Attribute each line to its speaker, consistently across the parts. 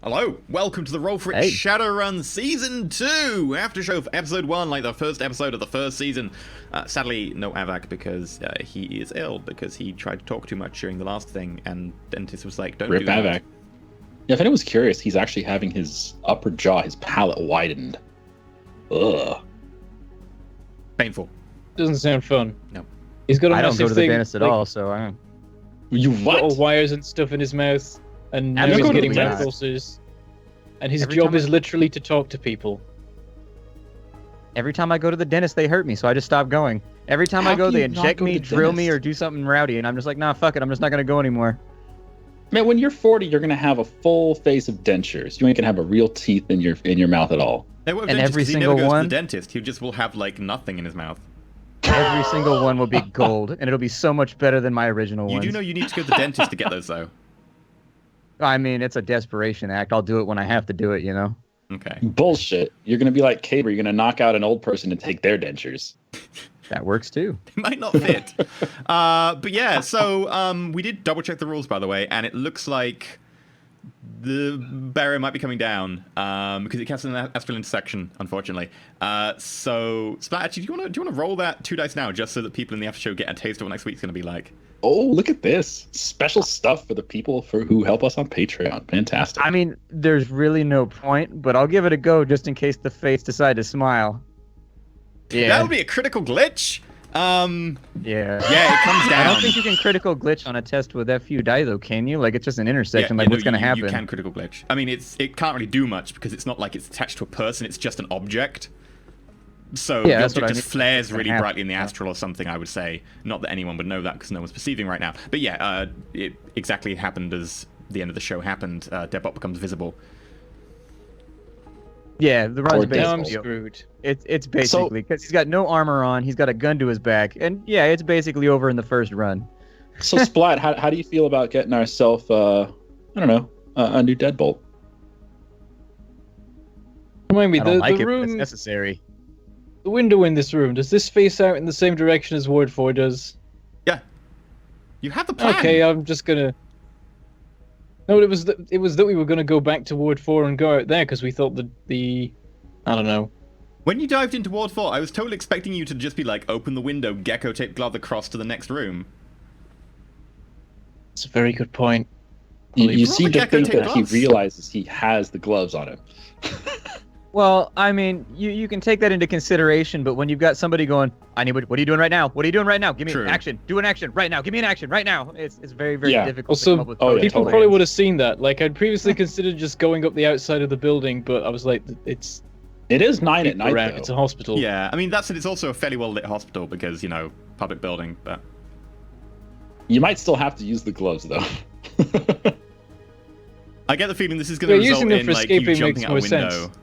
Speaker 1: Hello, welcome to the Roll4It Shadowrun Season 2! Aftershow for Episode 1, like the first episode of the first season. Sadly, no Avak because he is ill, because he tried to talk too much during the last thing, and dentist was like, don't do that.
Speaker 2: Avak. Yeah, if anyone's curious, he's actually having his upper jaw, his palate widened. Ugh.
Speaker 1: Painful.
Speaker 3: Doesn't sound fun.
Speaker 1: No.
Speaker 3: He's got a
Speaker 4: I don't
Speaker 3: massive
Speaker 4: go to the
Speaker 3: thing,
Speaker 4: dentist at all, so I don't.
Speaker 2: You what?
Speaker 3: little wires and stuff in his mouth, and now
Speaker 2: never
Speaker 3: he's
Speaker 2: go to
Speaker 3: getting
Speaker 2: the
Speaker 3: mouth
Speaker 2: dentist.
Speaker 3: ulcers. And his
Speaker 4: Every
Speaker 3: job
Speaker 4: time
Speaker 3: is literally to talk to people.
Speaker 4: Every time I go to the dentist, they hurt me, so I just stop going. Every time I
Speaker 2: How
Speaker 4: go,
Speaker 2: can
Speaker 4: they
Speaker 2: you not
Speaker 4: inject
Speaker 2: go to
Speaker 4: me,
Speaker 2: the
Speaker 4: drill me,
Speaker 2: dentist?
Speaker 4: or do something rowdy, and I'm just like, nah, fuck it, I'm just not gonna go anymore.
Speaker 2: Man, when you're 40, you're gonna have a full face of dentures. You ain't gonna have a real teeth in your mouth at all.
Speaker 1: They won't
Speaker 4: And
Speaker 1: dentist,
Speaker 4: every
Speaker 1: 'cause he never
Speaker 4: single
Speaker 1: goes to
Speaker 4: one?
Speaker 1: the dentist. He just will have, like, nothing in his mouth.
Speaker 4: Every single one will be gold, and it'll be so much better than my original
Speaker 1: You
Speaker 4: ones.
Speaker 1: do know you need to go to the dentist to get those, though.
Speaker 4: I mean, it's a desperation act. I'll do it when I have to do it, you know?
Speaker 1: Okay.
Speaker 2: Bullshit. You're gonna be like Caber. You're gonna knock out an old person and take their dentures.
Speaker 4: That works too.
Speaker 1: It might not fit. But yeah, so we did double check the rules, by the way, and it looks like the barrier might be coming down because it casts an astral intersection, unfortunately. So Splat, actually, do you want to roll that 2 dice now, just so that people in the after show get a taste of what next week's going to be like?
Speaker 2: Oh, look at this. Special stuff for the people who help us on Patreon. Fantastic.
Speaker 4: I mean, there's really no point, but I'll give it a go just in case the face decide to smile. Yeah.
Speaker 1: That would be a critical glitch.
Speaker 4: Yeah.
Speaker 1: Yeah, it comes down.
Speaker 4: I don't think you can critical glitch on a test with that few die, though, can you? Like, it's just an intersection. Like,
Speaker 1: no,
Speaker 4: what's going to happen?
Speaker 1: You can critical glitch. I mean, it can't really do much because it's not like it's attached to a person. It's just an object. So
Speaker 4: Yeah,
Speaker 1: the
Speaker 4: that's what
Speaker 1: object
Speaker 4: I
Speaker 1: just
Speaker 4: mean.
Speaker 1: flares
Speaker 4: It's gonna
Speaker 1: really
Speaker 4: happen.
Speaker 1: brightly in the astral or something, I would say. Not that anyone would know that because no one's perceiving right now. But yeah, it exactly happened as the end of the show happened. Debot becomes visible.
Speaker 4: Yeah, the run's
Speaker 2: Or death.
Speaker 3: Now I'm
Speaker 4: basically.
Speaker 3: screwed.
Speaker 4: It's basically because he's got no armor on. He's got a gun to his back, and yeah, it's basically over in the first run.
Speaker 2: So Splat, how do you feel about getting ourselves I don't know, a new deadbolt?
Speaker 3: Remind me,
Speaker 4: I don't like
Speaker 3: the
Speaker 4: it, but it's
Speaker 3: room,
Speaker 4: necessary.
Speaker 3: the window in this room, does this face out in the same direction as Ward 4 does?
Speaker 1: Yeah. You have the plan.
Speaker 3: Okay, I'm just gonna. No, it was that we were gonna go back to Ward 4 and go out there because we thought that I don't know.
Speaker 1: When you dived into Ward 4, I was totally expecting you to just be like, open the window, gecko tape glove across to the next room.
Speaker 3: It's a very good point.
Speaker 2: You
Speaker 1: Roll
Speaker 2: seem
Speaker 1: the
Speaker 2: to
Speaker 1: gecko
Speaker 2: think
Speaker 1: tape
Speaker 2: that he
Speaker 1: gloves.
Speaker 2: realizes he has the gloves on him.
Speaker 4: Well, I mean, you can take that into consideration, but when you've got somebody going, I need what are you doing right now? What are you doing right now? Give me
Speaker 1: True.
Speaker 4: an action. Do an action right now. Give me an action right now. It's very, very
Speaker 2: Yeah.
Speaker 4: difficult to
Speaker 3: Also,
Speaker 4: come up with
Speaker 2: oh, yeah,
Speaker 4: coding
Speaker 3: People
Speaker 2: totally.
Speaker 3: probably
Speaker 4: plans.
Speaker 3: would have seen that. Like, I'd previously considered just going up the outside of the building, but I was like,
Speaker 2: It is 9 at
Speaker 3: people
Speaker 2: night,
Speaker 3: around.
Speaker 2: though.
Speaker 3: It's a hospital.
Speaker 1: Yeah, I mean, that said, it's also a fairly well-lit hospital because, you know, public building, but...
Speaker 2: You might still have to use the gloves, though.
Speaker 1: I get the feeling this is going to
Speaker 3: Yeah,
Speaker 1: result
Speaker 3: using them
Speaker 1: in,
Speaker 3: for
Speaker 1: like, you
Speaker 3: escaping
Speaker 1: jumping
Speaker 3: makes
Speaker 1: out a
Speaker 3: more
Speaker 1: window.
Speaker 3: sense.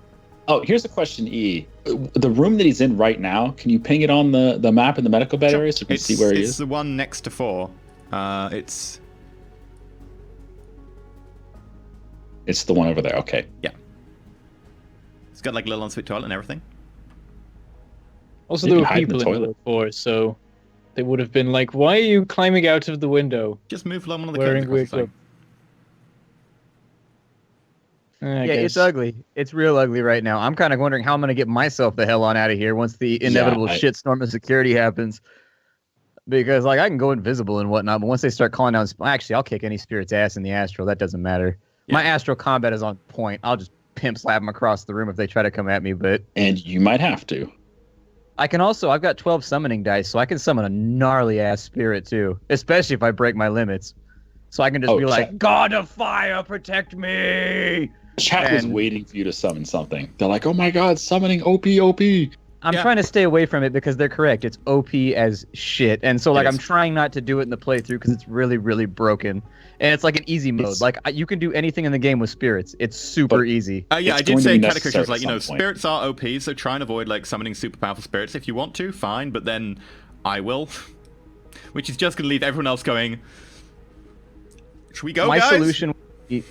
Speaker 2: Oh, here's a question, E. The room that he's in right now, can you ping it on the map in the medical bed area so we can see where he
Speaker 1: It's
Speaker 2: is?
Speaker 1: the one next to 4. It's
Speaker 2: It's the one over there. Okay.
Speaker 1: got, like, a little ensuite toilet and everything.
Speaker 3: Also,
Speaker 2: You
Speaker 3: there
Speaker 2: can
Speaker 3: were
Speaker 2: hide in the
Speaker 3: people in
Speaker 2: toilet.
Speaker 3: Ward 4, so they would have been like, "Why are you climbing out of the window?"
Speaker 1: Just move along one of the
Speaker 3: Wearing
Speaker 1: curtains across the
Speaker 3: weird
Speaker 1: thing.
Speaker 3: I
Speaker 4: Yeah,
Speaker 3: guess.
Speaker 4: it's ugly. It's real ugly right now. I'm kind of wondering how I'm going to get myself the hell on out of here once the inevitable
Speaker 2: I-
Speaker 4: shitstorm of security happens. Because, like, I can go invisible and whatnot, but once they start calling down... Actually, I'll kick any spirit's ass in the astral. That doesn't matter.
Speaker 1: Yeah.
Speaker 4: My astral combat is on point. I'll just pimp slap them across the room if they try to come at me, but...
Speaker 2: And you might have to.
Speaker 4: I can also... I've got 12 summoning dice, so I can summon a gnarly-ass spirit, too. Especially if I break my limits. So I can just
Speaker 2: Oh,
Speaker 4: be like,
Speaker 2: check.
Speaker 4: God of Fire, protect me!
Speaker 2: Chat was
Speaker 4: And-
Speaker 2: waiting for you to summon something. They're like, oh my god, summoning OP.
Speaker 4: I'm
Speaker 1: Yeah.
Speaker 4: trying to stay away from it because they're correct. It's OP as shit. And so, like,
Speaker 1: It
Speaker 4: I'm
Speaker 1: is.
Speaker 4: trying not to do it in the playthrough because it's really, really broken. And it's like an easy mode.
Speaker 2: It's-
Speaker 4: Like, you can do anything in the game with spirits. It's super
Speaker 2: But-
Speaker 4: easy.
Speaker 1: Yeah,
Speaker 2: It's
Speaker 1: I did
Speaker 2: going to
Speaker 1: say
Speaker 2: be
Speaker 1: Cataclysm
Speaker 2: necessary
Speaker 1: was like, you
Speaker 2: at
Speaker 1: know,
Speaker 2: some point.
Speaker 1: spirits are OP, so try and avoid, like, summoning super powerful spirits. If you want to, fine, but then I will. Which is just going to leave everyone else going, should we go,
Speaker 4: My
Speaker 1: guys?
Speaker 4: solution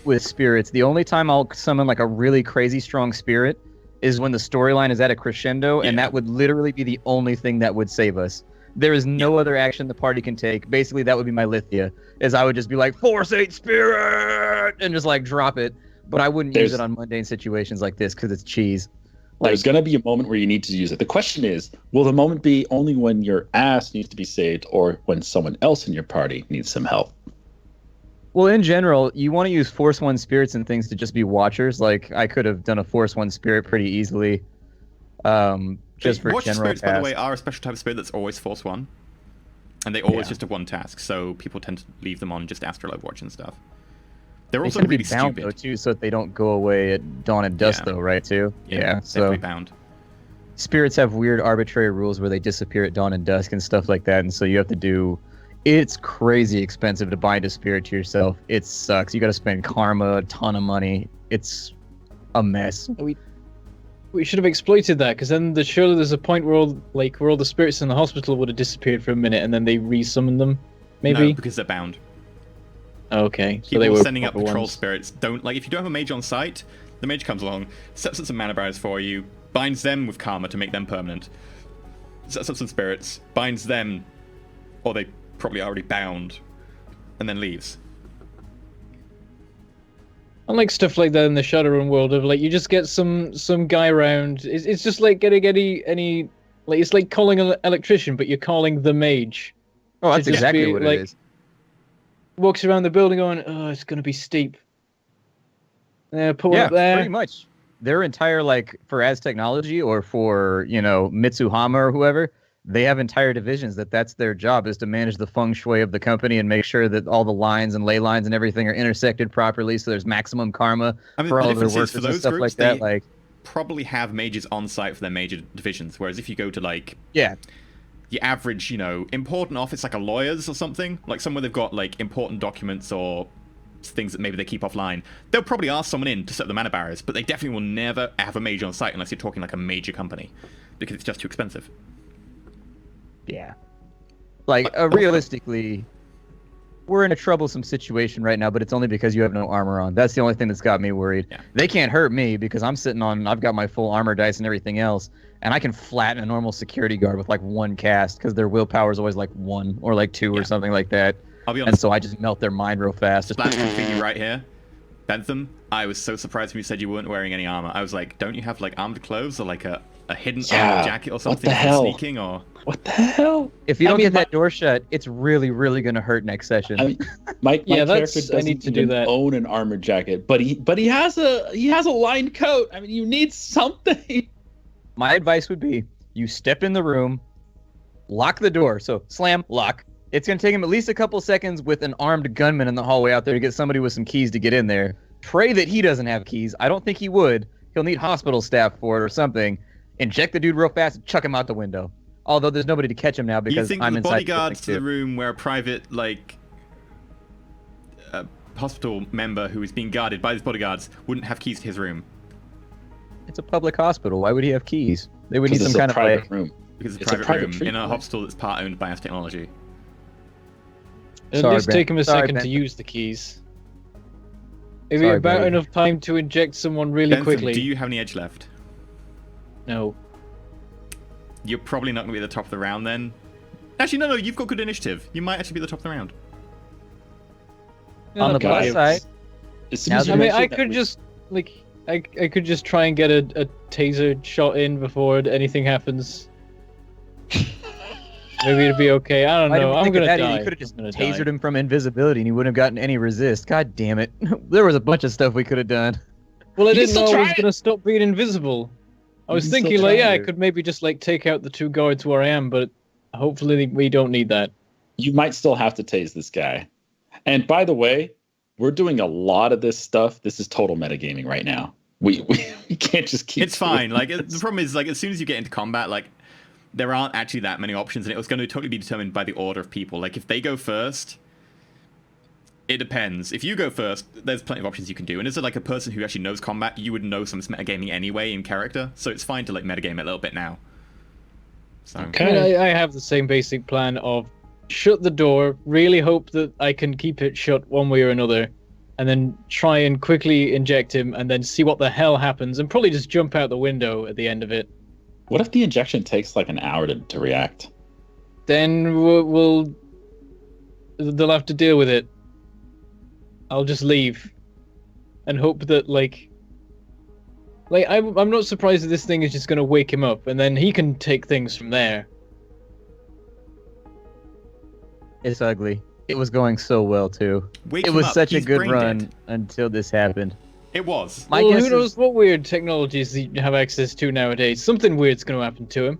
Speaker 4: with spirits, the only time I'll summon, like, a really crazy strong spirit is when the storyline is at a crescendo, and
Speaker 1: Yeah.
Speaker 4: that would literally be the only thing that would save us. There is no other action the party can take. Basically, that would be my Lithia, is I would just be like, Force 8 Spirit! And just, like, drop it. But I wouldn't use
Speaker 2: There's-
Speaker 4: it on mundane situations like this because it's cheese.
Speaker 2: There's going to be a moment where you need to use it. The question is, will the moment be only when your ass needs to be saved or when someone else in your party needs some help?
Speaker 4: Well, in general, you want to use Force 1 spirits and things to just be watchers. Like, I could have done a Force 1 spirit pretty easily. Just for
Speaker 1: Watcher
Speaker 4: general
Speaker 1: spirits, by the way,
Speaker 4: tasks.
Speaker 1: are a special type of spirit that's always Force 1. And they always
Speaker 4: Yeah.
Speaker 1: just have one task, so people tend to leave them on just Astrolabe Watch and stuff. They're
Speaker 4: They
Speaker 1: also
Speaker 4: tend to
Speaker 1: really
Speaker 4: be bound,
Speaker 1: stupid.
Speaker 4: though, too, so that they don't go away at dawn and dusk,
Speaker 1: Yeah.
Speaker 4: though, right, too? Yeah, so
Speaker 1: definitely bound.
Speaker 4: spirits have weird arbitrary rules where they disappear at dawn and dusk and stuff like that, and so you have to do... It's crazy expensive to bind a spirit to yourself. It sucks. You got to spend karma, a ton of money. It's a mess.
Speaker 3: We should have exploited that, because then surely there's a point where all the spirits in the hospital would have disappeared for a minute, and then they re-summon them. Maybe.
Speaker 1: No, because they're bound.
Speaker 3: Okay, so
Speaker 1: People
Speaker 3: they were
Speaker 1: sending up
Speaker 3: proper
Speaker 1: patrol
Speaker 3: ones.
Speaker 1: spirits don't like if you don't have a mage on site, the mage comes along, sets up some mana barriers for you, binds them with karma to make them permanent, sets up some spirits, binds them, or they probably already bound, and then leaves.
Speaker 3: I like stuff like that in the Shadowrun world of like you just get some guy around. It's just like getting any like it's like calling an electrician, but you're calling the mage.
Speaker 4: Oh, that's
Speaker 3: Should just
Speaker 4: exactly
Speaker 3: be,
Speaker 4: what
Speaker 3: like,
Speaker 4: it is.
Speaker 3: Walks around the building going, oh, it's gonna be steep. Put one
Speaker 4: Yeah,
Speaker 3: up there.
Speaker 4: pretty much. Their entire, like, for Az Technology or for, Mitsuhama or whoever, they have entire divisions that's their job, is to manage the feng shui of the company and make sure that all the lines and ley lines and everything are intersected properly so there's maximum karma
Speaker 1: I mean,
Speaker 4: for
Speaker 1: the
Speaker 4: all of their
Speaker 1: difference is
Speaker 4: workers
Speaker 1: for
Speaker 4: and
Speaker 1: those
Speaker 4: stuff
Speaker 1: groups,
Speaker 4: like that.
Speaker 1: they
Speaker 4: Like,
Speaker 1: probably have mages on site for their major divisions, whereas if you go to like
Speaker 4: yeah,
Speaker 1: your average, important office like a lawyer's or something, like somewhere they've got like important documents or things that maybe they keep offline, they'll probably ask someone in to set up the mana barriers, but they definitely will never have a mage on site unless you're talking like a major company, because it's just too expensive.
Speaker 4: yeah. Like, realistically, we're in a troublesome situation right now, but it's only because you have no armor on. That's the only thing that's got me worried.
Speaker 1: Yeah.
Speaker 4: They can't hurt me because I've got my full armor dice and everything else, and I can flatten a normal security guard with like one cast because their willpower is always like 1 or like 2
Speaker 1: Yeah.
Speaker 4: or something like that.
Speaker 1: I'll be
Speaker 4: And
Speaker 1: honest,
Speaker 4: so I just melt their mind real fast. Just
Speaker 1: that's one thing right here. Bentham, I was so surprised when you said you weren't wearing any armor. I was like, don't you have like armored clothes or like a hidden armored jacket or something
Speaker 2: the
Speaker 1: for
Speaker 2: hell?
Speaker 1: sneaking or...
Speaker 2: What the hell?
Speaker 4: If you
Speaker 3: I
Speaker 4: don't
Speaker 3: mean,
Speaker 4: get that door shut, it's really, really gonna hurt next session.
Speaker 2: I mean, my
Speaker 3: Yeah,
Speaker 2: character
Speaker 3: that's- I
Speaker 2: doesn't
Speaker 3: need to do
Speaker 2: even
Speaker 3: that.
Speaker 2: own an armored jacket, but he has a lined coat. I mean, you need something.
Speaker 4: My advice would be you step in the room, lock the door. So slam, lock. It's going to take him at least a couple seconds with an armed gunman in the hallway out there to get somebody with some keys to get in there. Pray that he doesn't have keys. I don't think he would. He'll need hospital staff for it or something. Inject the dude real fast and chuck him out the window. Although there's nobody to catch him now
Speaker 1: You
Speaker 4: because
Speaker 1: think
Speaker 4: I'm
Speaker 1: the
Speaker 4: inside
Speaker 1: bodyguards to the
Speaker 4: too.
Speaker 1: room where a private, like, hospital member who is being guarded by his bodyguards wouldn't have keys to his room?
Speaker 4: It's a public hospital. Why would he have keys? They would need
Speaker 2: Because
Speaker 4: some
Speaker 2: it's
Speaker 4: kind
Speaker 2: a
Speaker 4: of
Speaker 2: private room.
Speaker 1: Because it's
Speaker 2: It's
Speaker 1: a
Speaker 2: a
Speaker 1: private,
Speaker 2: private
Speaker 1: room in a
Speaker 2: treatment.
Speaker 1: hospital that's part owned by Ass Technology.
Speaker 3: At
Speaker 4: Sorry,
Speaker 3: least
Speaker 4: Ben.
Speaker 3: take him a
Speaker 4: Sorry,
Speaker 3: second
Speaker 4: Ben.
Speaker 3: to use the keys. Maybe
Speaker 4: Sorry,
Speaker 3: about
Speaker 4: buddy.
Speaker 3: enough time to inject someone really
Speaker 1: Bentham,
Speaker 3: quickly.
Speaker 1: do you have any edge left?
Speaker 3: No.
Speaker 1: You're probably not going to be at the top of the round then. Actually, no, you've got good initiative. You might actually be at the top of the round.
Speaker 4: On the
Speaker 3: Not
Speaker 4: plus
Speaker 3: bad.
Speaker 4: side,
Speaker 2: As soon
Speaker 4: Now
Speaker 2: as you
Speaker 3: I mean,
Speaker 2: mentioned
Speaker 3: I
Speaker 2: that
Speaker 3: could
Speaker 2: we-
Speaker 3: just like I could just try and get a taser shot in before anything happens. Maybe it'd be okay. I don't
Speaker 4: why
Speaker 3: know.
Speaker 4: didn't we
Speaker 3: I'm
Speaker 4: think of
Speaker 3: gonna
Speaker 4: that?
Speaker 3: die.
Speaker 4: You could have just
Speaker 3: I'm gonna
Speaker 4: tasered
Speaker 3: die.
Speaker 4: him from invisibility and he wouldn't have gotten any resist. God damn it. There was a bunch of stuff we could have done.
Speaker 3: Well, I
Speaker 2: You can
Speaker 3: didn't
Speaker 2: still
Speaker 3: know I
Speaker 2: try
Speaker 3: was
Speaker 2: it.
Speaker 3: gonna stop being invisible. I
Speaker 2: You
Speaker 3: was
Speaker 2: can still
Speaker 3: thinking like,
Speaker 2: try
Speaker 3: yeah, I
Speaker 2: it.
Speaker 3: could maybe just like take out the 2 guards where I am, but hopefully we don't need that.
Speaker 2: you might still have to tase this guy. And by the way, we're doing a lot of this stuff. This is total metagaming right now. We can't just keep.
Speaker 1: It's fine.
Speaker 2: doing
Speaker 1: Like,
Speaker 2: this.
Speaker 1: the problem is, like, as soon as you get into combat, like, there aren't actually that many options, and it was going to totally be determined by the order of people. Like, if they go first, it depends. If you go first, there's plenty of options you can do. And as like a person who actually knows combat, you would know some metagaming anyway in character, so it's fine to like metagame a little bit now. So
Speaker 2: Okay.
Speaker 3: I mean, I have the same basic plan of shut the door, really hope that I can keep it shut one way or another, and then try and quickly inject him, and then see what the hell happens, and probably just jump out the window at the end of it.
Speaker 2: What if the injection takes like an hour to react?
Speaker 3: Then they'll have to deal with it. I'll just leave, and hope that I'm not surprised that this thing is just gonna wake him up, and then he can take things from there.
Speaker 4: It's ugly. It was going so well too.
Speaker 1: Wake
Speaker 4: It
Speaker 1: him
Speaker 4: was
Speaker 1: up.
Speaker 4: such a
Speaker 1: He's
Speaker 4: good
Speaker 1: brain
Speaker 4: run
Speaker 1: dead.
Speaker 4: until this happened.
Speaker 1: It was.
Speaker 4: My
Speaker 3: Well,
Speaker 4: guess
Speaker 3: who knows
Speaker 4: is
Speaker 3: what weird technologies you have access to nowadays? Something weird's gonna happen to him.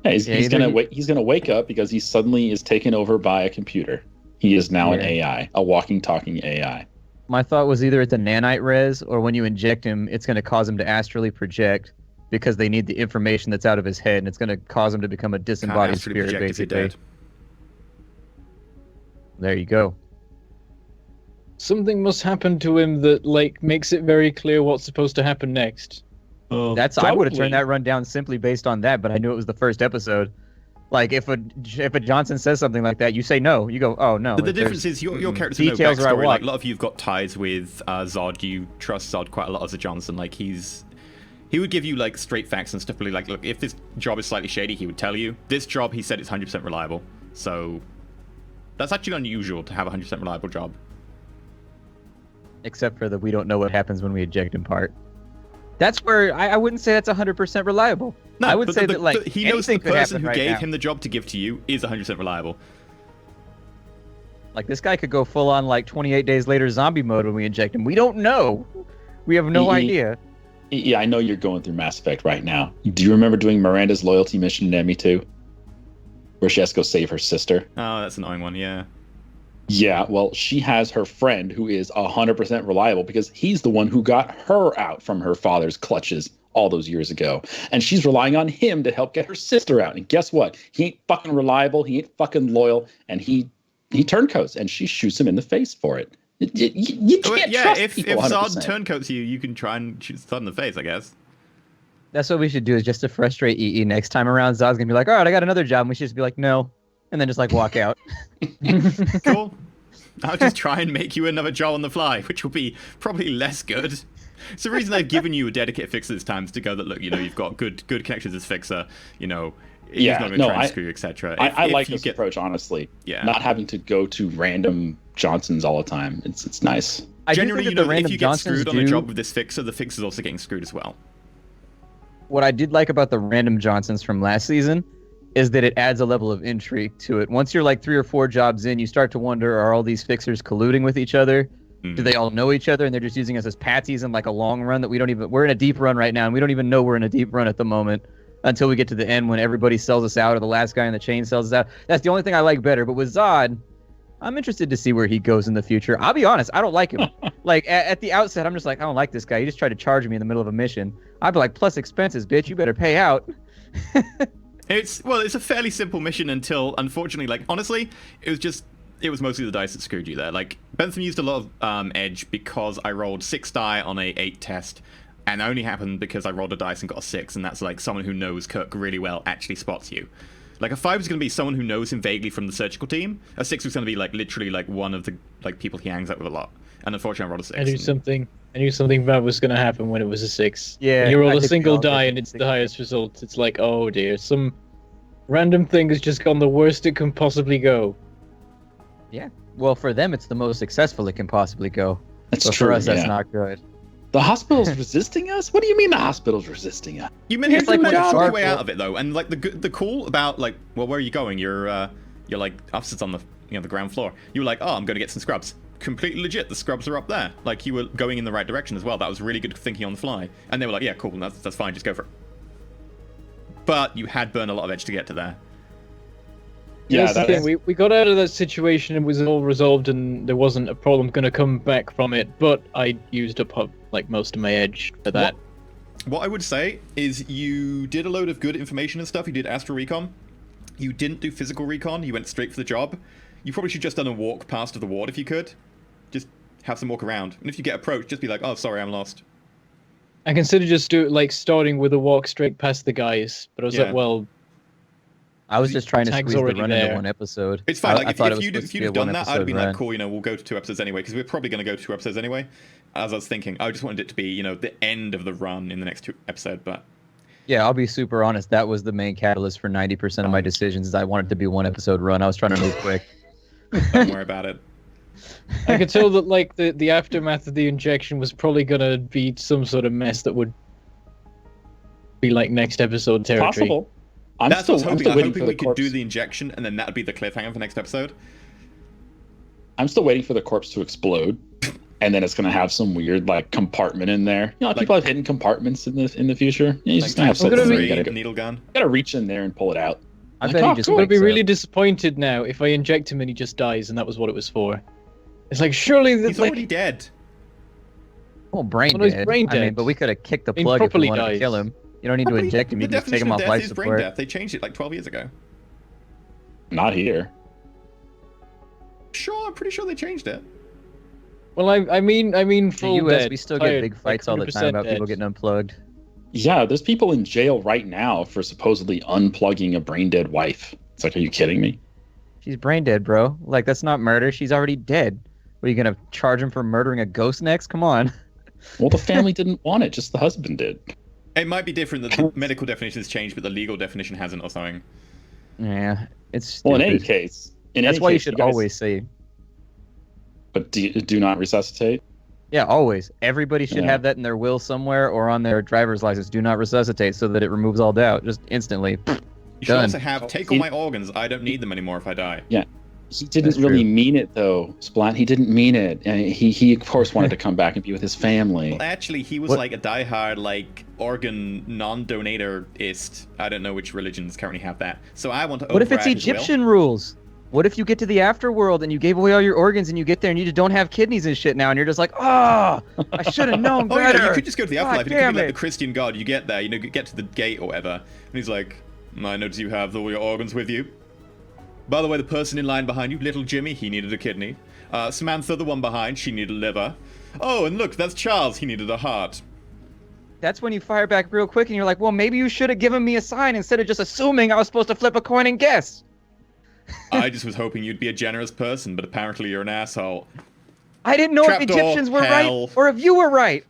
Speaker 2: Yeah, he's
Speaker 4: either
Speaker 2: gonna
Speaker 4: he-
Speaker 2: wake. He's gonna wake up because he suddenly is taken over by a computer. He is now an
Speaker 4: Yeah.
Speaker 2: AI, a walking, talking AI.
Speaker 4: my thought was either at the nanite res or when you inject him, it's going to cause him to astrally project because they need the information that's out of his head, and it's going to cause him to become a
Speaker 1: Can't
Speaker 4: disembodied
Speaker 1: astrally
Speaker 4: spirit,
Speaker 1: project if you're
Speaker 4: basically.
Speaker 1: dead.
Speaker 4: There you go.
Speaker 3: Something must happen to him that makes it very clear what's supposed to happen next.
Speaker 1: Oh,
Speaker 4: I would have
Speaker 2: Probably.
Speaker 4: turned that run down simply based on that, but I knew it was the first episode. Like if a Johnson says something like that, you say no. You go, oh no.
Speaker 1: But the
Speaker 4: If there's-
Speaker 1: difference is your characters have no
Speaker 4: details are I
Speaker 1: backstory. Like
Speaker 4: want.
Speaker 1: a lot of you've got ties with Zod. You trust Zod quite a lot as a Johnson. Like he would give you like straight facts and stuff. Really, like, look, if this job is slightly shady, he would tell you. This job, he said, is 100% reliable. So that's actually unusual to have a 100% reliable job.
Speaker 4: except for the we don't know what happens when we eject him part. That's where I wouldn't say that's 100% reliable.
Speaker 1: No,
Speaker 4: I would
Speaker 1: but
Speaker 4: say that
Speaker 1: he knows the
Speaker 4: anything could
Speaker 1: person
Speaker 4: happen
Speaker 1: who
Speaker 4: right
Speaker 1: gave
Speaker 4: now.
Speaker 1: him the job to give to you is 100% reliable.
Speaker 4: Like this guy could go full on 28 days later zombie mode when we inject him. We don't know. We have no idea.
Speaker 2: Yeah, I know you're going through Mass Effect right now. Do you remember doing Miranda's loyalty mission in ME2? Where she has to go save her sister?
Speaker 1: Oh, that's an annoying one, yeah.
Speaker 2: Yeah, well, she has her friend who is 100% reliable because he's the one who got her out from her father's clutches all those years ago. And she's relying on him to help get her sister out. And guess what? He ain't fucking reliable. He ain't fucking loyal. And he turncoats, and she shoots him in the face for it. You can't
Speaker 1: Yeah,
Speaker 2: trust
Speaker 1: if
Speaker 2: people
Speaker 1: Zod
Speaker 2: 100%.
Speaker 1: turncoats you, you can try and shoot Zod in the face, I guess.
Speaker 4: That's what we should do is just to frustrate EE next time around. Zod's gonna be like, all right, I got another job. And we should just be like, no. And then just walk out.
Speaker 1: Cool. I'll just try and make you another job on the fly, which will be probably less good. It's the reason I've given you a dedicated fixer this time is to go that, look, you've got good connections as fixer, he's not going to try and screw you, etc.
Speaker 2: I like this approach, honestly.
Speaker 1: Yeah.
Speaker 2: Not having to go to random Johnsons all the time. It's nice.
Speaker 4: I do
Speaker 1: Generally,
Speaker 4: think that the
Speaker 1: if
Speaker 4: random
Speaker 1: you get
Speaker 4: Johnsons
Speaker 1: screwed on a
Speaker 4: do-
Speaker 1: job with this fixer, the fixer's also getting screwed as well.
Speaker 4: What I did like about the random Johnsons from last season is that it adds a level of intrigue to it. Once you're 3 or 4 jobs in, you start to wonder, are all these fixers colluding with each other? Do they all know each other and they're just using us as patsies in a long run that we're in a deep run right now and we don't even know we're in a deep run at the moment until we get to the end when everybody sells us out or the last guy in the chain sells us out. That's the only thing I like better. But with Zod, I'm interested to see where he goes in the future. I'll be honest, I don't like him. At the outset, I'm just I don't like this guy. He just tried to charge me in the middle of a mission. I'd be like, plus expenses, bitch, you better pay out.
Speaker 1: It's a fairly simple mission until, unfortunately, honestly, it was mostly the dice that screwed you there. Bentham used a lot of edge because I rolled 6 die on a 8 test, and that only happened because I rolled a dice and got a 6, and that's someone who knows Kirk really well actually spots you. A 5 was going to be someone who knows him vaguely from the surgical team. A 6 was going to be literally one of the people he hangs out with a lot. And unfortunately, I rolled a 6.
Speaker 3: I knew something bad was going to happen when it was a 6.
Speaker 4: Yeah,
Speaker 3: You
Speaker 4: I
Speaker 3: roll a
Speaker 4: think we
Speaker 3: single
Speaker 4: all did
Speaker 3: die
Speaker 4: with
Speaker 3: and it's
Speaker 4: the
Speaker 3: the highest result. It's oh dear, some random thing has just gone the worst it can possibly go.
Speaker 4: Yeah. Well, for them, it's the most successful it can possibly go.
Speaker 2: That's
Speaker 4: But
Speaker 2: true.
Speaker 4: for us, that's
Speaker 2: yeah.
Speaker 4: not good.
Speaker 2: The hospital's resisting us? What do you mean the hospital's resisting us?
Speaker 1: You managed
Speaker 4: It's
Speaker 1: to
Speaker 4: what
Speaker 1: talk your
Speaker 4: Zod
Speaker 1: way
Speaker 4: for.
Speaker 1: out of it though, and the cool about well, where are you going? You're upstairs on the the ground floor. You were oh, I'm going to get some scrubs. Completely legit. The scrubs are up there. You were going in the right direction as well. That was really good thinking on the fly. And they were yeah, cool. That's fine. Just go for it. But you had burned a lot of edge to get to there.
Speaker 2: Yeah,
Speaker 3: That's the thing. We got out of that situation and it was all resolved and there wasn't a problem going to come back from it. But I used up most of my edge for that.
Speaker 1: What I would say is you did a load of good information and stuff. You did astral recon. You didn't do physical recon. You went straight for the job. You probably should just done a walk past of the ward if you could. Just have some walk around. And if you get approached, just be oh, sorry, I'm lost.
Speaker 3: I considered just starting with a walk straight past the guys. But I was
Speaker 1: Yeah.
Speaker 3: well,
Speaker 4: I was just trying to
Speaker 3: Tag's
Speaker 4: squeeze the
Speaker 3: already
Speaker 4: run into
Speaker 3: there.
Speaker 4: one episode.
Speaker 1: It's fine.
Speaker 4: I thought it was
Speaker 1: If
Speaker 4: supposed to
Speaker 1: you'd
Speaker 4: be a
Speaker 1: have done that, I'd have been
Speaker 4: one-episode
Speaker 1: cool, we'll go to 2 episodes anyway, because we're probably going to go to 2 episodes anyway. As I was thinking, I just wanted it to be, the end of the run in the next 2 episodes, but...
Speaker 4: Yeah, I'll be super honest. That was the main catalyst for 90% of my decisions. Is I wanted to be 1-episode run. I was trying to move quick.
Speaker 1: Don't worry about it.
Speaker 3: I could tell that like the aftermath of the injection was probably gonna be some sort of mess that would be like next episode territory.
Speaker 2: Possible. I'm
Speaker 1: That's what
Speaker 2: still
Speaker 1: I was hoping.
Speaker 2: waiting
Speaker 1: I'm
Speaker 2: for
Speaker 1: hoping
Speaker 2: the
Speaker 1: we could
Speaker 2: corpse.
Speaker 1: do the injection, and then that would be the cliffhanger for next episode.
Speaker 2: I'm still waiting for the corpse to explode, and then it's gonna have some weird like compartment in there. You know, like, people have hidden compartments in the future. Yeah, you're just gonna have something.
Speaker 3: gonna
Speaker 2: There.
Speaker 3: be-
Speaker 2: You gotta,
Speaker 1: needle gun.
Speaker 2: gotta reach in there and pull it out.
Speaker 4: I
Speaker 2: Like,
Speaker 4: bet
Speaker 2: oh,
Speaker 4: he just
Speaker 2: cool.
Speaker 3: I'm gonna be
Speaker 4: wakes
Speaker 3: really
Speaker 4: up.
Speaker 3: disappointed now if I inject him and he just dies, and that was what it was for. It's like surely
Speaker 1: He's
Speaker 3: like,
Speaker 1: already dead.
Speaker 4: Well, brain
Speaker 3: Well, he's
Speaker 4: dead.
Speaker 3: brain
Speaker 4: I mean,
Speaker 3: dead.
Speaker 4: but we could have kicked the
Speaker 3: I mean,
Speaker 4: plug if we
Speaker 3: properly
Speaker 4: wanted to
Speaker 3: dies.
Speaker 4: kill him. You don't need to inject him. You
Speaker 1: The
Speaker 4: can just take
Speaker 1: definition
Speaker 4: him
Speaker 1: of
Speaker 4: off
Speaker 1: death
Speaker 4: life
Speaker 1: is brain
Speaker 4: support.
Speaker 1: death. They changed it like 12 years ago.
Speaker 2: Not here.
Speaker 1: Sure, I'm pretty sure they changed it.
Speaker 3: well, I mean
Speaker 4: In
Speaker 3: full
Speaker 4: the US,
Speaker 3: dead,
Speaker 4: we still get
Speaker 3: tired,
Speaker 4: big
Speaker 3: like
Speaker 4: fights all the time
Speaker 3: 100%
Speaker 4: about people
Speaker 3: dead.
Speaker 4: getting unplugged.
Speaker 2: Yeah, there's people in jail right now for supposedly unplugging a brain dead wife. It's like, are you kidding me?
Speaker 4: She's brain dead, bro. Like, that's not murder. She's already dead. What, are you going to charge him for murdering a ghost next? Come on.
Speaker 2: Well, the family didn't want it, just the husband did.
Speaker 1: It might be different that the medical definition has changed, but the legal definition hasn't or something.
Speaker 4: Yeah, it's
Speaker 2: Well, in
Speaker 4: stupid.
Speaker 2: any case,
Speaker 4: That's why you should
Speaker 2: guys-
Speaker 4: always say,
Speaker 2: But do not resuscitate.
Speaker 4: yeah, always. Everybody should
Speaker 2: Yeah.
Speaker 4: have that in their will somewhere or on their driver's license. Do not resuscitate so that it removes all doubt. Just instantly.
Speaker 1: You should
Speaker 4: Done.
Speaker 1: also have, take all my organs, I don't need them anymore if I die.
Speaker 2: He didn't
Speaker 4: That's
Speaker 2: really
Speaker 4: true.
Speaker 2: mean it, though, Splat. He didn't mean it. And he of course wanted to come back and be with his family.
Speaker 1: Well, actually, he was
Speaker 4: What-
Speaker 1: like a diehard, like, organ non-donatorist. I don't know which religions currently have that. So I want to
Speaker 4: What if it's
Speaker 1: override his will.
Speaker 4: Egyptian rules? What if you get to the afterworld and you gave away all your organs and you get there and you just don't have kidneys and shit now and you're just like, oh, I should have known
Speaker 1: Oh,
Speaker 4: better.
Speaker 1: yeah, you could just go to the
Speaker 4: God
Speaker 1: afterlife. And it could
Speaker 4: damn
Speaker 1: be like
Speaker 4: it.
Speaker 1: the Christian god. You get there, you know, get to the gate or whatever. And he's like, I notice you have all your organs with you. By the way, the person in line behind you, little Jimmy, he needed a kidney. Samantha, the one behind, she needed a liver. Oh, and look, that's Charles, he needed a heart.
Speaker 4: That's when you fire back real quick and you're like, well, maybe you should have given me a sign instead of just assuming I was supposed to flip a coin and guess.
Speaker 1: I just was hoping you'd be a generous person, but apparently you're an asshole.
Speaker 4: I didn't know if
Speaker 1: Trapdoor,
Speaker 4: Egyptians were
Speaker 1: hell.
Speaker 4: right or if you were right.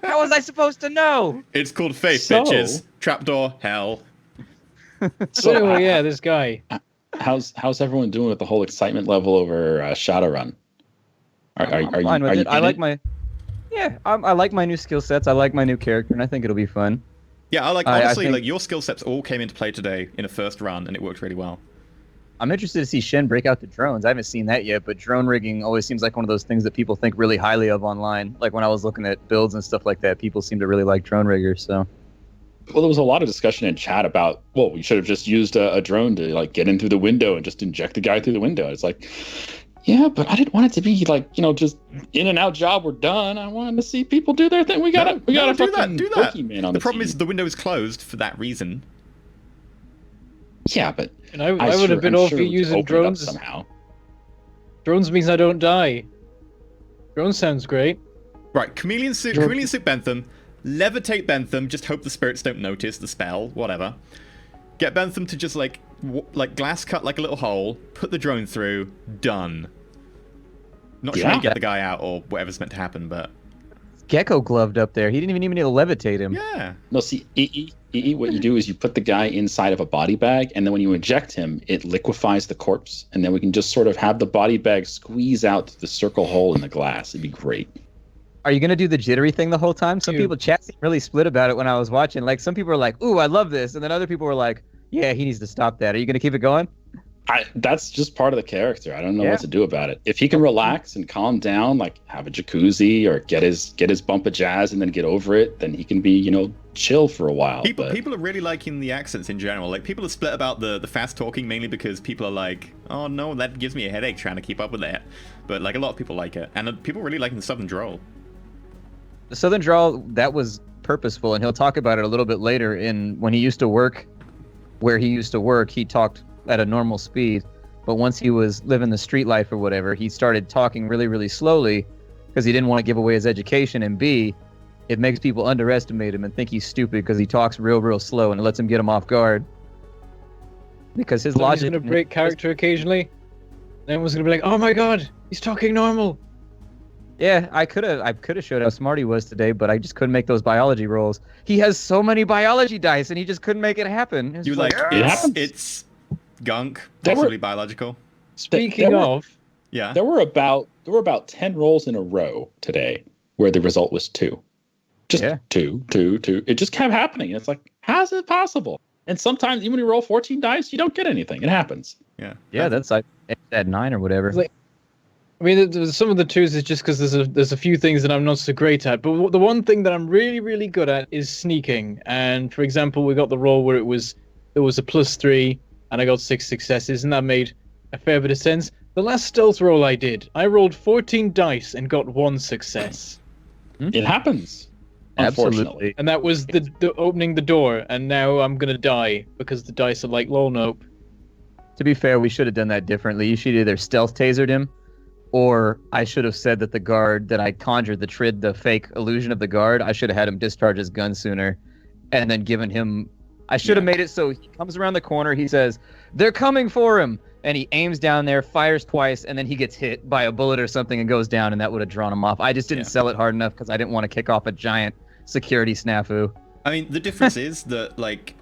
Speaker 4: How was I supposed to know?
Speaker 1: It's called faith,
Speaker 2: So-
Speaker 1: bitches. Trapdoor, hell.
Speaker 3: So anyway, yeah, this guy.
Speaker 2: How's everyone doing with the whole excitement level over Shadowrun?
Speaker 4: I'm fine with it. I like my, I like my new skill sets. I like my new character, and I think it'll be fun.
Speaker 1: Yeah,
Speaker 4: I
Speaker 1: honestly,
Speaker 4: think-
Speaker 1: like your skill sets all came into play today in a first run, and it worked really well.
Speaker 4: I'm interested to see Shen break out the drones. I haven't seen that yet, but drone rigging always seems like one of those things that people think really highly of online. Like when I was looking at builds and stuff like that, people seem to really like drone riggers. So
Speaker 2: Well, there was a lot of discussion in chat about, well, we should have just used a drone to like get in through the window and just inject the guy through the window. It's like, yeah, but I didn't want it to be like, you know, just in and out job. We're done. I wanted to see people do their thing. We got a
Speaker 1: do that,
Speaker 2: fucking
Speaker 1: do that.
Speaker 2: Pokemon on
Speaker 1: The problem
Speaker 2: team.
Speaker 1: is the window is closed for that reason.
Speaker 2: Yeah, but
Speaker 3: And I would have been
Speaker 2: I'm
Speaker 3: all
Speaker 2: sure
Speaker 3: for
Speaker 2: it was
Speaker 3: using
Speaker 2: opened up
Speaker 3: drones.
Speaker 2: somehow.
Speaker 3: Drones means I don't die. Drones sounds great.
Speaker 1: Right, Chameleon Suit Bentham, levitate Bentham, just hope the spirits don't notice the spell, whatever. Get Bentham to just like glass cut like a little hole, put the drone through, done. Not sure how
Speaker 2: Yeah.
Speaker 1: you get the guy out or whatever's meant to happen, but
Speaker 4: Gecko gloved up there. He didn't even need to levitate him.
Speaker 1: yeah.
Speaker 2: No, see, what you do is you put the guy inside of a body bag, and then when you inject him, it liquefies the corpse, and then we can just sort of have the body bag squeeze out the circle hole in the glass. It'd be great.
Speaker 4: Are you gonna do the jittery thing the whole time? Some
Speaker 3: Dude.
Speaker 4: people chat seemed really split about it when I was watching. Like some people were like, "Ooh, I love this," and then other people were like, "Yeah, he needs to stop that." Are you gonna keep it going?
Speaker 2: That's just part of the character. I don't know
Speaker 4: Yeah.
Speaker 2: what to do about it. If he can relax and calm down, like have a jacuzzi or get his bump of jazz and then get over it, then he can be, you know, chill for a while. but
Speaker 1: People are really liking the accents in general. Like people are split about the fast talking mainly because people are like, oh no, that gives me a headache trying to keep up with that. But like a lot of people like it, and people really liking the southern drawl.
Speaker 4: The Southern drawl, that was purposeful, and he'll talk about it a little bit later. In when he used to work, where he used to work, he talked at a normal speed. But once he was living the street life or whatever, he started talking really, really slowly because he didn't want to give away his education. And B, it makes people underestimate him and think he's stupid because he talks real, real slow, and it lets him get him off guard. Because his
Speaker 3: So he's
Speaker 4: logic.
Speaker 3: gonna break character occasionally. Then everyone's gonna be like, "Oh my god, he's talking normal."
Speaker 4: Yeah, I could have showed how smart he was today, but I just couldn't make those biology rolls. He has so many biology dice, and he just couldn't make it happen. It's
Speaker 1: You
Speaker 4: just
Speaker 1: like
Speaker 2: It happens.
Speaker 1: it's gunk,
Speaker 2: There were-
Speaker 1: possibly biological.
Speaker 3: Speaking
Speaker 2: there were-
Speaker 3: of,
Speaker 1: Yeah.
Speaker 2: There were about 10 rolls in a row today where the result was 2. Just
Speaker 4: Yeah.
Speaker 2: 2, 2, 2. It just kept happening. It's like, how's it possible? And sometimes even when you roll 14 dice, you don't get anything. It happens.
Speaker 1: Yeah.
Speaker 4: Yeah, that's like at 9 or whatever.
Speaker 3: Like- I mean, some of the 2s is just because there's a few things that I'm not so great at. But the one thing that I'm really, really good at is sneaking. And for example, we got the roll where there was a +3, and I got 6 successes, and that made a fair bit of sense. The last stealth roll I did, I rolled 14 dice and got 1 success.
Speaker 2: It happens. Unfortunately.
Speaker 4: Absolutely.
Speaker 3: And that was the opening the door, and now I'm gonna die because the dice are like, lol, nope.
Speaker 4: To be fair, we should have done that differently. You should either stealth tasered him, or I should have said that the guard that I conjured the fake illusion of the guard, I should have had him discharge his gun sooner, and then given him. I should have made it so he comes around the corner, he says, "They're coming for him," and he aims down there, fires twice, and then he gets hit by a bullet or something and goes down, and that would have drawn him off. I just didn't sell it hard enough because I didn't want to kick off a giant security snafu.
Speaker 1: I mean, the difference is that, like,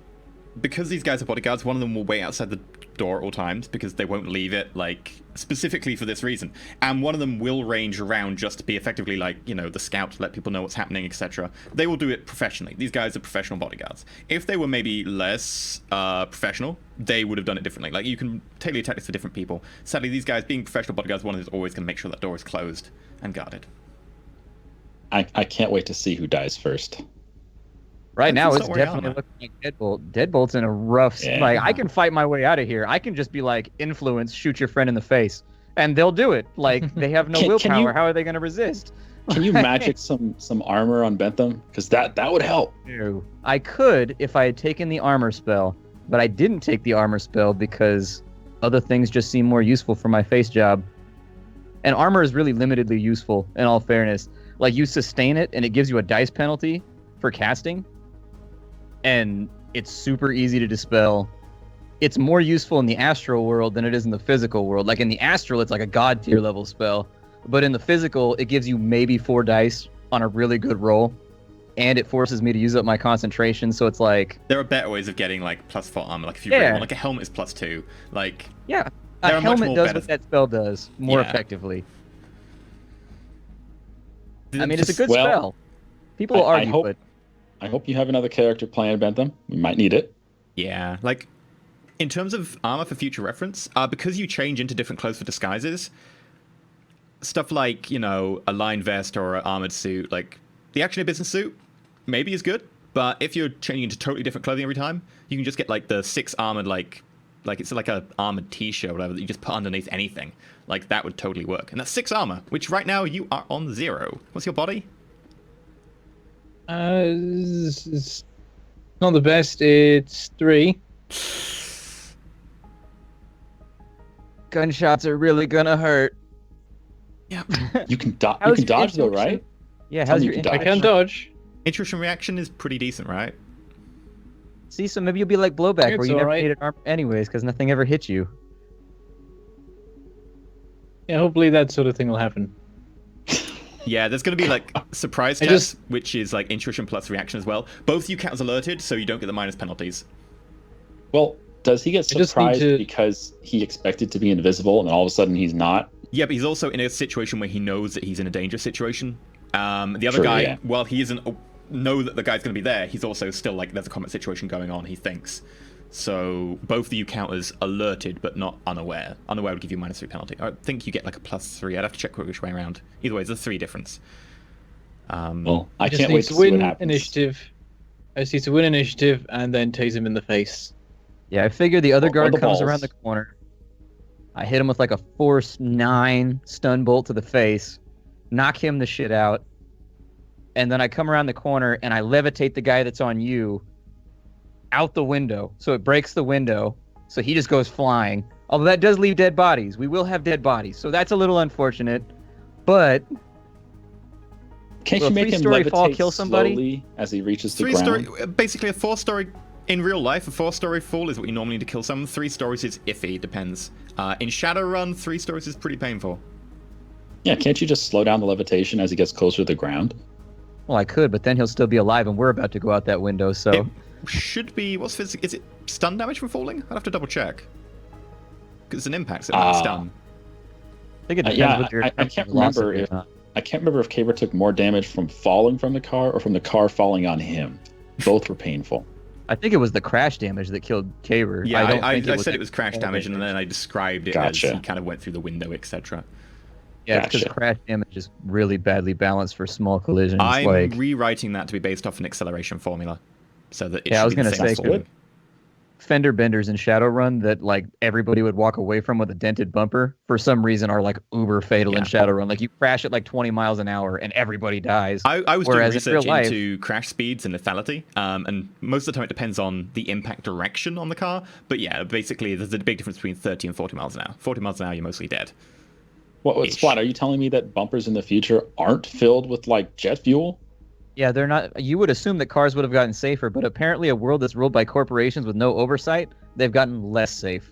Speaker 1: because these guys are bodyguards, one of them will wait outside the door at all times because they won't leave it, like, specifically for this reason. And one of them will range around just to be effectively, like, you know, the scout to let people know what's happening, etc. They will do it professionally. These guys are professional bodyguards. If they were maybe less professional, they would have done it differently. Like, you can tailor your tactics for different people. Sadly, these guys, being professional bodyguards, one is always going to make sure that door is closed and guarded.
Speaker 2: I can't wait to see who dies first.
Speaker 4: Right now,
Speaker 1: That's
Speaker 4: it's
Speaker 1: not where
Speaker 4: definitely
Speaker 1: I'm at.
Speaker 4: looking like Deadbolt. Deadbolt's in a rough.
Speaker 2: Yeah.
Speaker 4: Like, I can fight my way out of here. I can just be like, influence, shoot your friend in the face, and they'll do it. Like, they have no
Speaker 2: Can
Speaker 4: willpower.
Speaker 2: you-
Speaker 4: How are they going to resist?
Speaker 2: Can you magic some armor on Bentham? Because that would help.
Speaker 4: No. I could if I had taken the armor spell, but I didn't take the armor spell because other things just seem more useful for my face job. And armor is really limitedly useful, in all fairness. Like, you sustain it, and it gives you a dice penalty for casting. And it's super easy to dispel. It's more useful in the astral world than it is in the physical world. Like, in the astral, it's like a god tier level spell. But in the physical, it gives you maybe 4 dice on a really good roll. And it forces me to use up my concentration, so it's like...
Speaker 1: There are better ways of getting, like, +4 armor. Like, if you
Speaker 4: Yeah.
Speaker 1: really want, like, a helmet is +2. Like,
Speaker 4: Yeah,
Speaker 1: There
Speaker 4: a
Speaker 1: are much
Speaker 4: helmet
Speaker 1: more
Speaker 4: does
Speaker 1: better-
Speaker 4: what that spell does more
Speaker 1: Yeah.
Speaker 4: effectively. I mean, it's a good
Speaker 2: Well,
Speaker 4: spell. People will argue, but
Speaker 2: I hope you have another character playing Bentham. We might need it.
Speaker 1: yeah, like, in terms of armor for future reference, because you change into different clothes for disguises, stuff like, you know, a lined vest or an armored suit, like, the Action of Business suit maybe is good, but if you're changing into totally different clothing every time, you can just get, like, the 6 armored, like it's like a armored t-shirt or whatever that you just put underneath anything. Like, that would totally work. And that's 6 armor, which right now you are on 0. What's your body?
Speaker 3: It's not the best. It's 3.
Speaker 4: gunshots are really gonna hurt.
Speaker 1: Yep.
Speaker 2: You can, you
Speaker 4: How's
Speaker 2: can
Speaker 4: your
Speaker 2: dodge though,
Speaker 4: intuition?
Speaker 2: right?
Speaker 4: Yeah,
Speaker 2: Tell
Speaker 4: how's
Speaker 2: me
Speaker 4: your
Speaker 2: you can
Speaker 3: I
Speaker 2: dodge.
Speaker 3: can dodge.
Speaker 1: Intuition reaction is pretty decent, right?
Speaker 4: See, so maybe you'll be like blowback,
Speaker 3: It's
Speaker 4: where you never
Speaker 3: alright.
Speaker 4: needed armor anyways, because nothing ever hit you.
Speaker 3: Yeah, hopefully that sort of thing will happen.
Speaker 1: Yeah, there's going to be, like, surprise
Speaker 3: I
Speaker 1: test,
Speaker 3: just-
Speaker 1: which is, like, intuition plus reaction as well. Both you count as alerted, so you don't get the minus penalties.
Speaker 2: Well, does he get
Speaker 3: I just need
Speaker 2: surprised
Speaker 3: to-
Speaker 2: because he expected to be invisible and all of a sudden he's not?
Speaker 1: Yeah, but he's also in a situation where he knows that he's in a dangerous situation. The other
Speaker 2: True,
Speaker 1: guy,
Speaker 2: yeah.
Speaker 1: while he doesn't know that the guy's going to be there, he's also still, like, there's a combat situation going on, he thinks. So both of you count as alerted, but not unaware. Unaware would give you -3 penalty. I think you get, like, a +3. I'd have to check which way around. Either way, there's a 3 difference.
Speaker 2: Well, I
Speaker 3: just
Speaker 2: can't
Speaker 3: need
Speaker 2: wait
Speaker 3: to
Speaker 2: to see what
Speaker 3: win
Speaker 2: happens.
Speaker 3: initiative. I just need to win initiative and then tase him in the face.
Speaker 4: Yeah, I figure the other
Speaker 2: Or
Speaker 4: guard
Speaker 2: the
Speaker 4: comes
Speaker 2: balls.
Speaker 4: around the corner. I hit him with like a force 9 stun bolt to the face, knock him the shit out, and then I come around the corner and I levitate the guy that's on you out the window. So it breaks the window, so he just goes flying. Although that does leave dead bodies. We will have dead bodies, so that's a little unfortunate. But
Speaker 2: Can't
Speaker 4: Will
Speaker 2: you
Speaker 4: a
Speaker 2: make him
Speaker 4: three-story fall
Speaker 2: levitate
Speaker 4: kill somebody?
Speaker 2: slowly as he reaches the
Speaker 1: 3-story,
Speaker 2: ground?
Speaker 1: basically a 4-story in real life. A 4-story fall is what you normally need to kill someone. 3 stories is iffy, depends. In Shadowrun, 3 stories is pretty painful.
Speaker 2: Yeah, can't you just slow down the levitation as he gets closer to the ground?
Speaker 4: well, I could, but then he'll still be alive, and we're about to go out that window. So
Speaker 1: It should be, what's physical? Is it stun damage from falling? I'd have to double check. Because it's an impact, so it might be stun.
Speaker 4: think it depends
Speaker 2: Yeah,
Speaker 4: what your
Speaker 2: I can't remember
Speaker 4: philosophy
Speaker 2: if
Speaker 4: or not.
Speaker 2: I can't remember if Caber took more damage from falling from the car or from the car falling on him. Both were painful.
Speaker 4: I think it was the crash damage that killed Caber.
Speaker 1: Yeah,
Speaker 4: I
Speaker 1: said it was crash damage, and then I described it as he kind of went through the window, etc.
Speaker 4: Yeah, because crash damage is really badly balanced for small collisions.
Speaker 1: I'm rewriting that to be based off an acceleration formula, so that it
Speaker 4: I
Speaker 1: should
Speaker 4: was
Speaker 1: be the
Speaker 4: gonna
Speaker 1: same
Speaker 4: say
Speaker 1: scoring.
Speaker 4: fender benders in Shadowrun that like everybody would walk away from with a dented bumper for some reason are like uber fatal in Shadowrun. Like you crash at like 20 miles an hour and everybody dies.
Speaker 1: I was doing
Speaker 4: Whereas in real
Speaker 1: research
Speaker 4: life,
Speaker 1: into crash speeds and lethality, and most of the time it depends on the impact direction on the car. But yeah, basically there's a big difference between 30 and 40 miles an hour. 40 miles an hour, you're mostly dead.
Speaker 2: What Splat? Are you telling me that bumpers in the future aren't filled with like jet fuel?
Speaker 4: yeah, they're not. You would assume that cars would have gotten safer, but apparently a world that's ruled by corporations with no oversight, they've gotten less safe.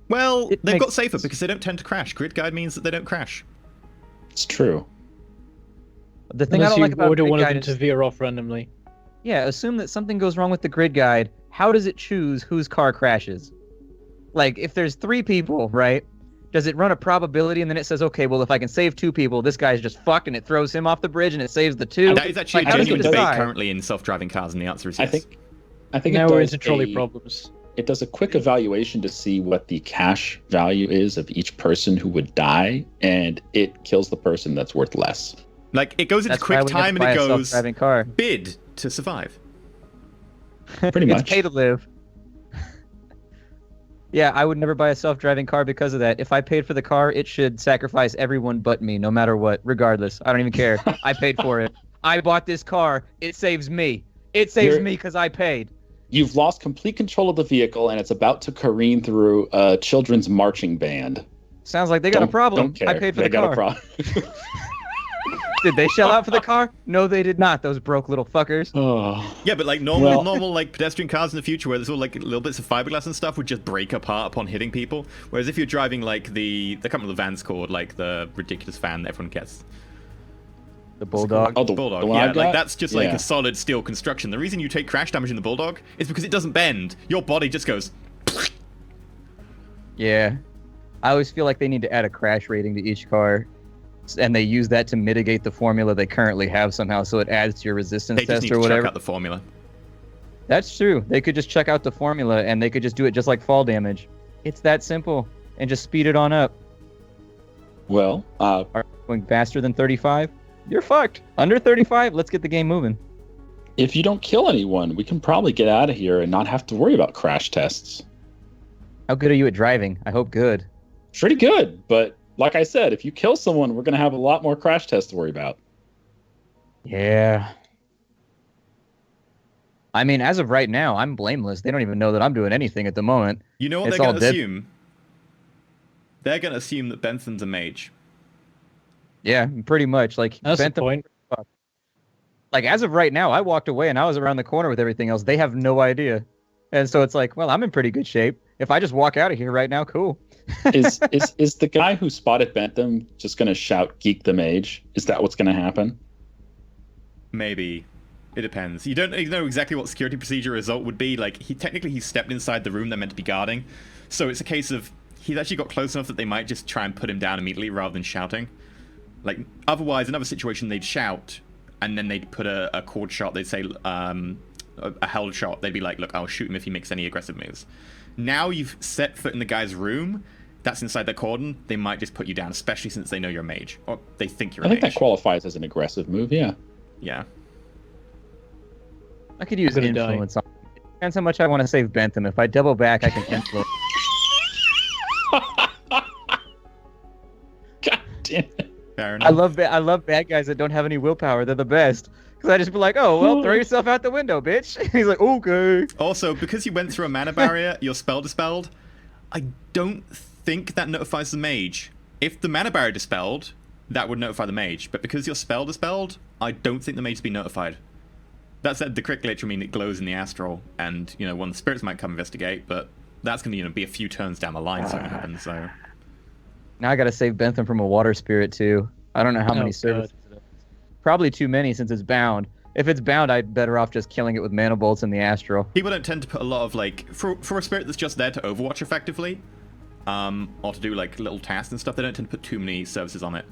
Speaker 1: Well,
Speaker 4: It
Speaker 1: they've
Speaker 4: makes
Speaker 1: got safer because they don't tend to crash. Grid guide means that they don't crash.
Speaker 2: It's true.
Speaker 4: The thing I
Speaker 3: Unless
Speaker 4: don't
Speaker 3: you
Speaker 4: like about
Speaker 3: order
Speaker 4: grid
Speaker 3: one of
Speaker 4: guide
Speaker 3: them to
Speaker 4: is,
Speaker 3: veer off randomly.
Speaker 4: yeah, assume that something goes wrong with the grid guide. How does it choose whose car crashes? Like, if there's 3 people, right? Does it run a probability and then it says, okay, well, if I can save 2 people, this guy's just fucked, and it throws him off the bridge and it saves the 2?
Speaker 1: And that is actually
Speaker 4: Like,
Speaker 1: a
Speaker 4: how does it
Speaker 1: genuine debate
Speaker 4: decide?
Speaker 1: currently in self-driving cars, and the answer is
Speaker 2: I
Speaker 1: yes.
Speaker 2: think
Speaker 3: Now
Speaker 2: it
Speaker 3: we're
Speaker 2: does
Speaker 3: into trolley problems.
Speaker 2: It does a quick evaluation to see what the cash value is of each person who would die, and it kills the person that's worth less.
Speaker 1: Like, it goes into
Speaker 4: That's why
Speaker 1: quick
Speaker 4: we never
Speaker 1: time and
Speaker 4: buy
Speaker 1: it
Speaker 4: a
Speaker 1: goes
Speaker 4: self-driving car.
Speaker 1: bid to survive.
Speaker 2: Pretty
Speaker 4: It's
Speaker 2: much.
Speaker 4: pay to live. Yeah, I would never buy a self-driving car because of that. If I paid for the car, it should sacrifice everyone but me, no matter what, regardless. I don't even care. I paid for it. I bought this car. It saves me. It saves me because I paid.
Speaker 2: You've lost complete control of the vehicle, and it's about to careen through a children's marching band.
Speaker 4: Sounds like they got a problem.
Speaker 2: Don't care.
Speaker 4: I paid for
Speaker 2: They
Speaker 4: the
Speaker 2: got
Speaker 4: car.
Speaker 2: a problem.
Speaker 4: Did they shell out for the car? No, they did not. Those broke little fuckers.
Speaker 2: Oh.
Speaker 1: Yeah, but like normal like pedestrian cars in the future where there's all like little bits of fiberglass and stuff would just break apart upon hitting people. Whereas if you're driving like I can't remember the van's called, like the ridiculous van that everyone gets.
Speaker 4: The Bulldog.
Speaker 2: Oh, the
Speaker 1: Bulldog,
Speaker 2: the one
Speaker 1: yeah,
Speaker 2: I've got?
Speaker 1: like that's just like
Speaker 2: Yeah.
Speaker 1: a solid steel construction. The reason you take crash damage in the Bulldog is because it doesn't bend. Your body just goes.
Speaker 4: Yeah. I always feel like they need to add a crash rating to each car. And they use that to mitigate the formula they currently have somehow, so it adds to your resistance
Speaker 1: They just
Speaker 4: test
Speaker 1: need
Speaker 4: or
Speaker 1: to
Speaker 4: whatever.
Speaker 1: check out the formula.
Speaker 4: That's true. They could just check out the formula and they could just do it just like fall damage. It's that simple. And just speed it on up.
Speaker 2: Well,
Speaker 4: Are going faster than 35? You're fucked. Under 35, let's get the game moving.
Speaker 2: if you don't kill anyone, we can probably get out of here and not have to worry about crash tests.
Speaker 4: How good are you at driving? I hope good.
Speaker 2: Pretty good, but like I said, if you kill someone, we're going to have a lot more crash tests to worry about.
Speaker 4: Yeah. I mean, as of right now, I'm blameless. They don't even know that I'm doing anything at the moment.
Speaker 1: You know what
Speaker 4: It's
Speaker 1: they're
Speaker 4: all
Speaker 1: going to
Speaker 4: dead.
Speaker 1: assume? They're going to assume that Benson's a mage.
Speaker 4: Yeah, pretty much. Like,
Speaker 3: That's the
Speaker 4: Bentham-
Speaker 3: point.
Speaker 4: like as of right now, I walked away and I was around the corner with everything else. They have no idea. And so it's like, well, I'm in pretty good shape. If I just walk out of here right now, cool.
Speaker 2: Is the guy who spotted Bentham just going to shout "Geek the Mage"? Is that what's going to happen?
Speaker 1: Maybe. It depends. You don't know exactly what security procedure result would be. Like, he stepped inside the room they're meant to be guarding. So it's a case of he's actually got close enough that they might just try and put him down immediately rather than shouting. Like, otherwise, another situation, they'd shout, and then they'd put a cord shot. They'd say a held shot. They'd be like, look, I'll shoot him if he makes any aggressive moves. Now you've set foot in the guy's room. That's inside their cordon. They might just put you down, especially since they know you're a mage. Or they think you're a
Speaker 2: I think
Speaker 1: mage.
Speaker 2: that qualifies as an aggressive move, yeah.
Speaker 1: Yeah.
Speaker 4: I could use
Speaker 3: I'm gonna die.
Speaker 4: influence on it. Depends how much I want to save Bentham. If I double back, I can influence.
Speaker 2: God damn it.
Speaker 1: Fair enough.
Speaker 4: I love bad guys that don't have any willpower. They're the best. Because I just be like, oh, well, throw yourself out the window, bitch. He's like, okay.
Speaker 1: Also, because you went through a mana barrier, you're spell dispelled. I don't think that notifies the mage. If the mana barrier dispelled, that would notify the mage. But because you're spell dispelled, I don't think the mage would be notified. That said, the crit glitch will mean it glows in the astral, and one of the spirits might come investigate. But that's going to be a few turns down the line, so it happens. So
Speaker 4: Now I got to save Bentham from a water spirit, too. I don't know how many
Speaker 3: Oh,
Speaker 4: services. Probably too many since it's bound. If it's bound, I'd better off just killing it with mana bolts in the astral.
Speaker 1: people don't tend to put a lot of for a spirit that's just there to overwatch effectively. or to do like little tasks and stuff, they don't tend to put too many services on it.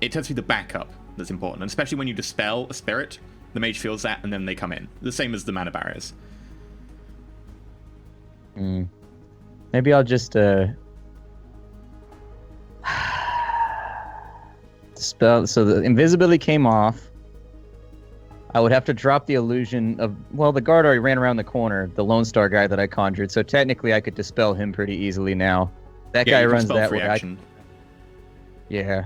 Speaker 1: It tends to be the backup that's important, and especially when you dispel a spirit, the mage feels that, and then they come in. The same as the mana barriers.
Speaker 4: Maybe I'll just dispel. So the invisibility came off. I would have to drop the illusion of, well, the guard already ran around the corner, the Lone Star guy that I conjured, so technically I could dispel him pretty easily now. That guy runs that way. Yeah.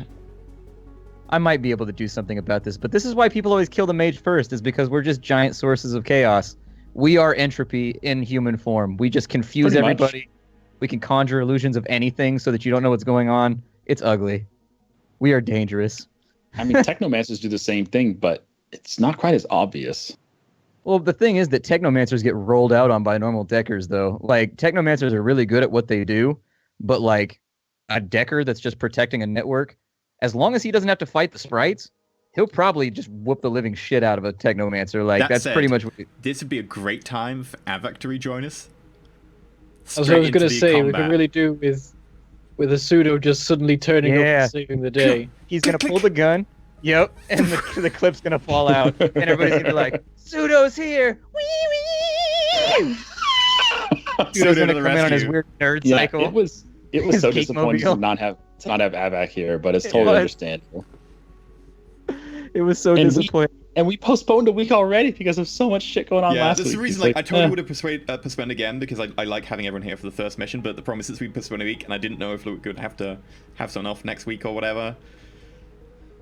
Speaker 4: I might be able to do something about this, but this is why people always kill the mage first, is because we're just giant sources of chaos. We are entropy in human form. We just confuse everybody. We can conjure illusions of anything so that you don't know what's going on. It's ugly. We are dangerous.
Speaker 2: I mean, technomancers do the same thing, but it's not quite as obvious.
Speaker 4: Well, the thing is that technomancers get rolled out on by normal deckers, though. Like, technomancers are really good at what they do, but, like, a decker that's just protecting a network, as long as he doesn't have to fight the sprites, he'll probably just whoop the living shit out of a technomancer. Like, that's pretty much what
Speaker 1: this would be a great time for Avak to rejoin us.
Speaker 3: That's what I was going to say. We could really do with a pseudo just suddenly turning up and saving the day.
Speaker 4: He's going to pull the gun. Yep, and the clip's gonna fall out, and everybody's gonna be like, "Pseudo's here!" Wee wee. Pseudo's gonna come in on his weird nerd cycle.
Speaker 2: It was so disappointing to not have Avak here, but it's totally understandable.
Speaker 4: It was so disappointing.
Speaker 2: And we postponed a week already because of so much shit going on last week.
Speaker 1: Yeah, that's the reason. Like, I totally would have postponed again because I like having everyone here for the first mission. But the problem is, since we postponed a week, and I didn't know if we would have to have someone off next week or whatever.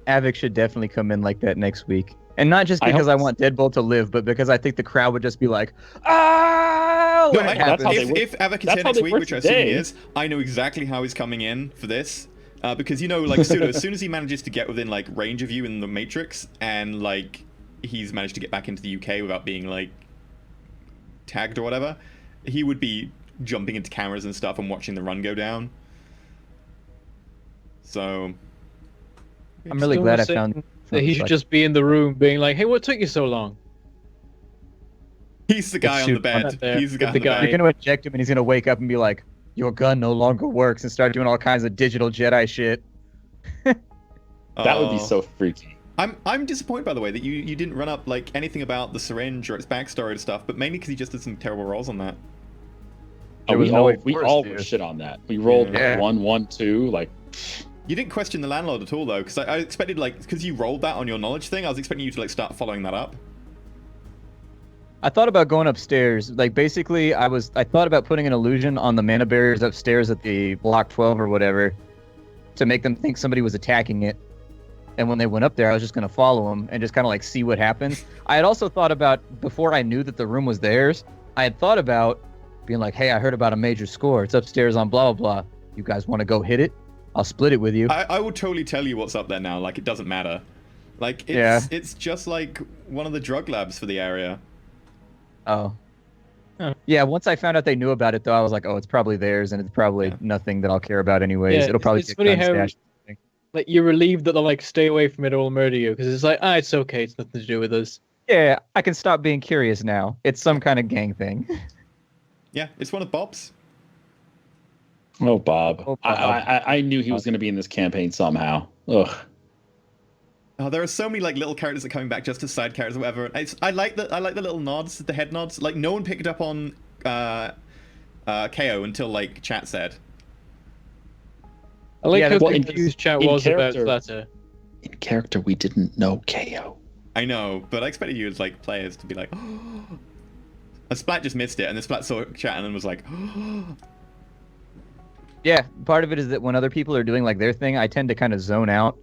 Speaker 4: Avik should definitely come in like that next week. And not just because I want Deadbolt to live, but because I think the crowd would just be like, "Oh!"
Speaker 1: No, if Avik is here next week, which I assume he is, I know exactly how he's coming in for this. Because, you know, like, Pseudo, as soon as he manages to get within, like, range of you in the Matrix, and, like, he's managed to get back into the UK without being, like, tagged or whatever, he would be jumping into cameras and stuff and watching the run go down. So...
Speaker 4: I'm really glad I found
Speaker 3: that he should just be in the room being like, "Hey, what took you so long?"
Speaker 1: He's the guy on the bed. He's the guy on the bed.
Speaker 4: You're going to eject him and he's going to wake up and be like, "Your gun no longer works," and start doing all kinds of digital Jedi shit.
Speaker 2: That would be so freaky.
Speaker 1: I'm disappointed, by the way, that you didn't run up like anything about the syringe or its backstory and stuff, but mainly because he just did some terrible rolls on that.
Speaker 2: We all were shit on that. We rolled 1, 1, 2, like...
Speaker 1: You didn't question the landlord at all, though, because I expected, like, because you rolled that on your knowledge thing, I was expecting you to, like, start following that up.
Speaker 4: I thought about going upstairs. Like, basically, I thought about putting an illusion on the mana barriers upstairs at the block 12 or whatever to make them think somebody was attacking it. And when they went up there, I was just going to follow them and just kind of, like, see what happens. I had also thought about, before I knew that the room was theirs, I had thought about being like, "Hey, I heard about a major score. It's upstairs on blah, blah, blah. You guys want to go hit it? I'll split it with you."
Speaker 1: I will totally tell you what's up there now. Like, it doesn't matter. Like, it's just like one of the drug labs for the area.
Speaker 4: Oh. Huh. Yeah, once I found out they knew about it, though, I was like, "Oh, it's probably theirs, and it's probably nothing that I'll care about anyways. It'll probably get
Speaker 3: funny how, like, you're relieved that they'll, like, stay away from it or murder you, because it's like, it's okay, it's nothing to do with us.
Speaker 4: Yeah, I can stop being curious now. It's some kind of gang thing.
Speaker 1: Yeah, it's one of Bob's.
Speaker 2: Oh, Bob. I knew he was going to be in this campaign somehow. Ugh.
Speaker 1: Oh, there are so many like little characters that are coming back just as side characters or whatever. I like the little nods, the head nods. Like, no one picked up on KO until like chat said.
Speaker 3: I like how confused chat was about Flutter.
Speaker 2: In character, we didn't know KO.
Speaker 1: I know, but I expected you as like players to be like, oh. And Splat just missed it, and then Splat saw chat and then was like, oh.
Speaker 4: Yeah, part of it is that when other people are doing like their thing, I tend to kind of zone out,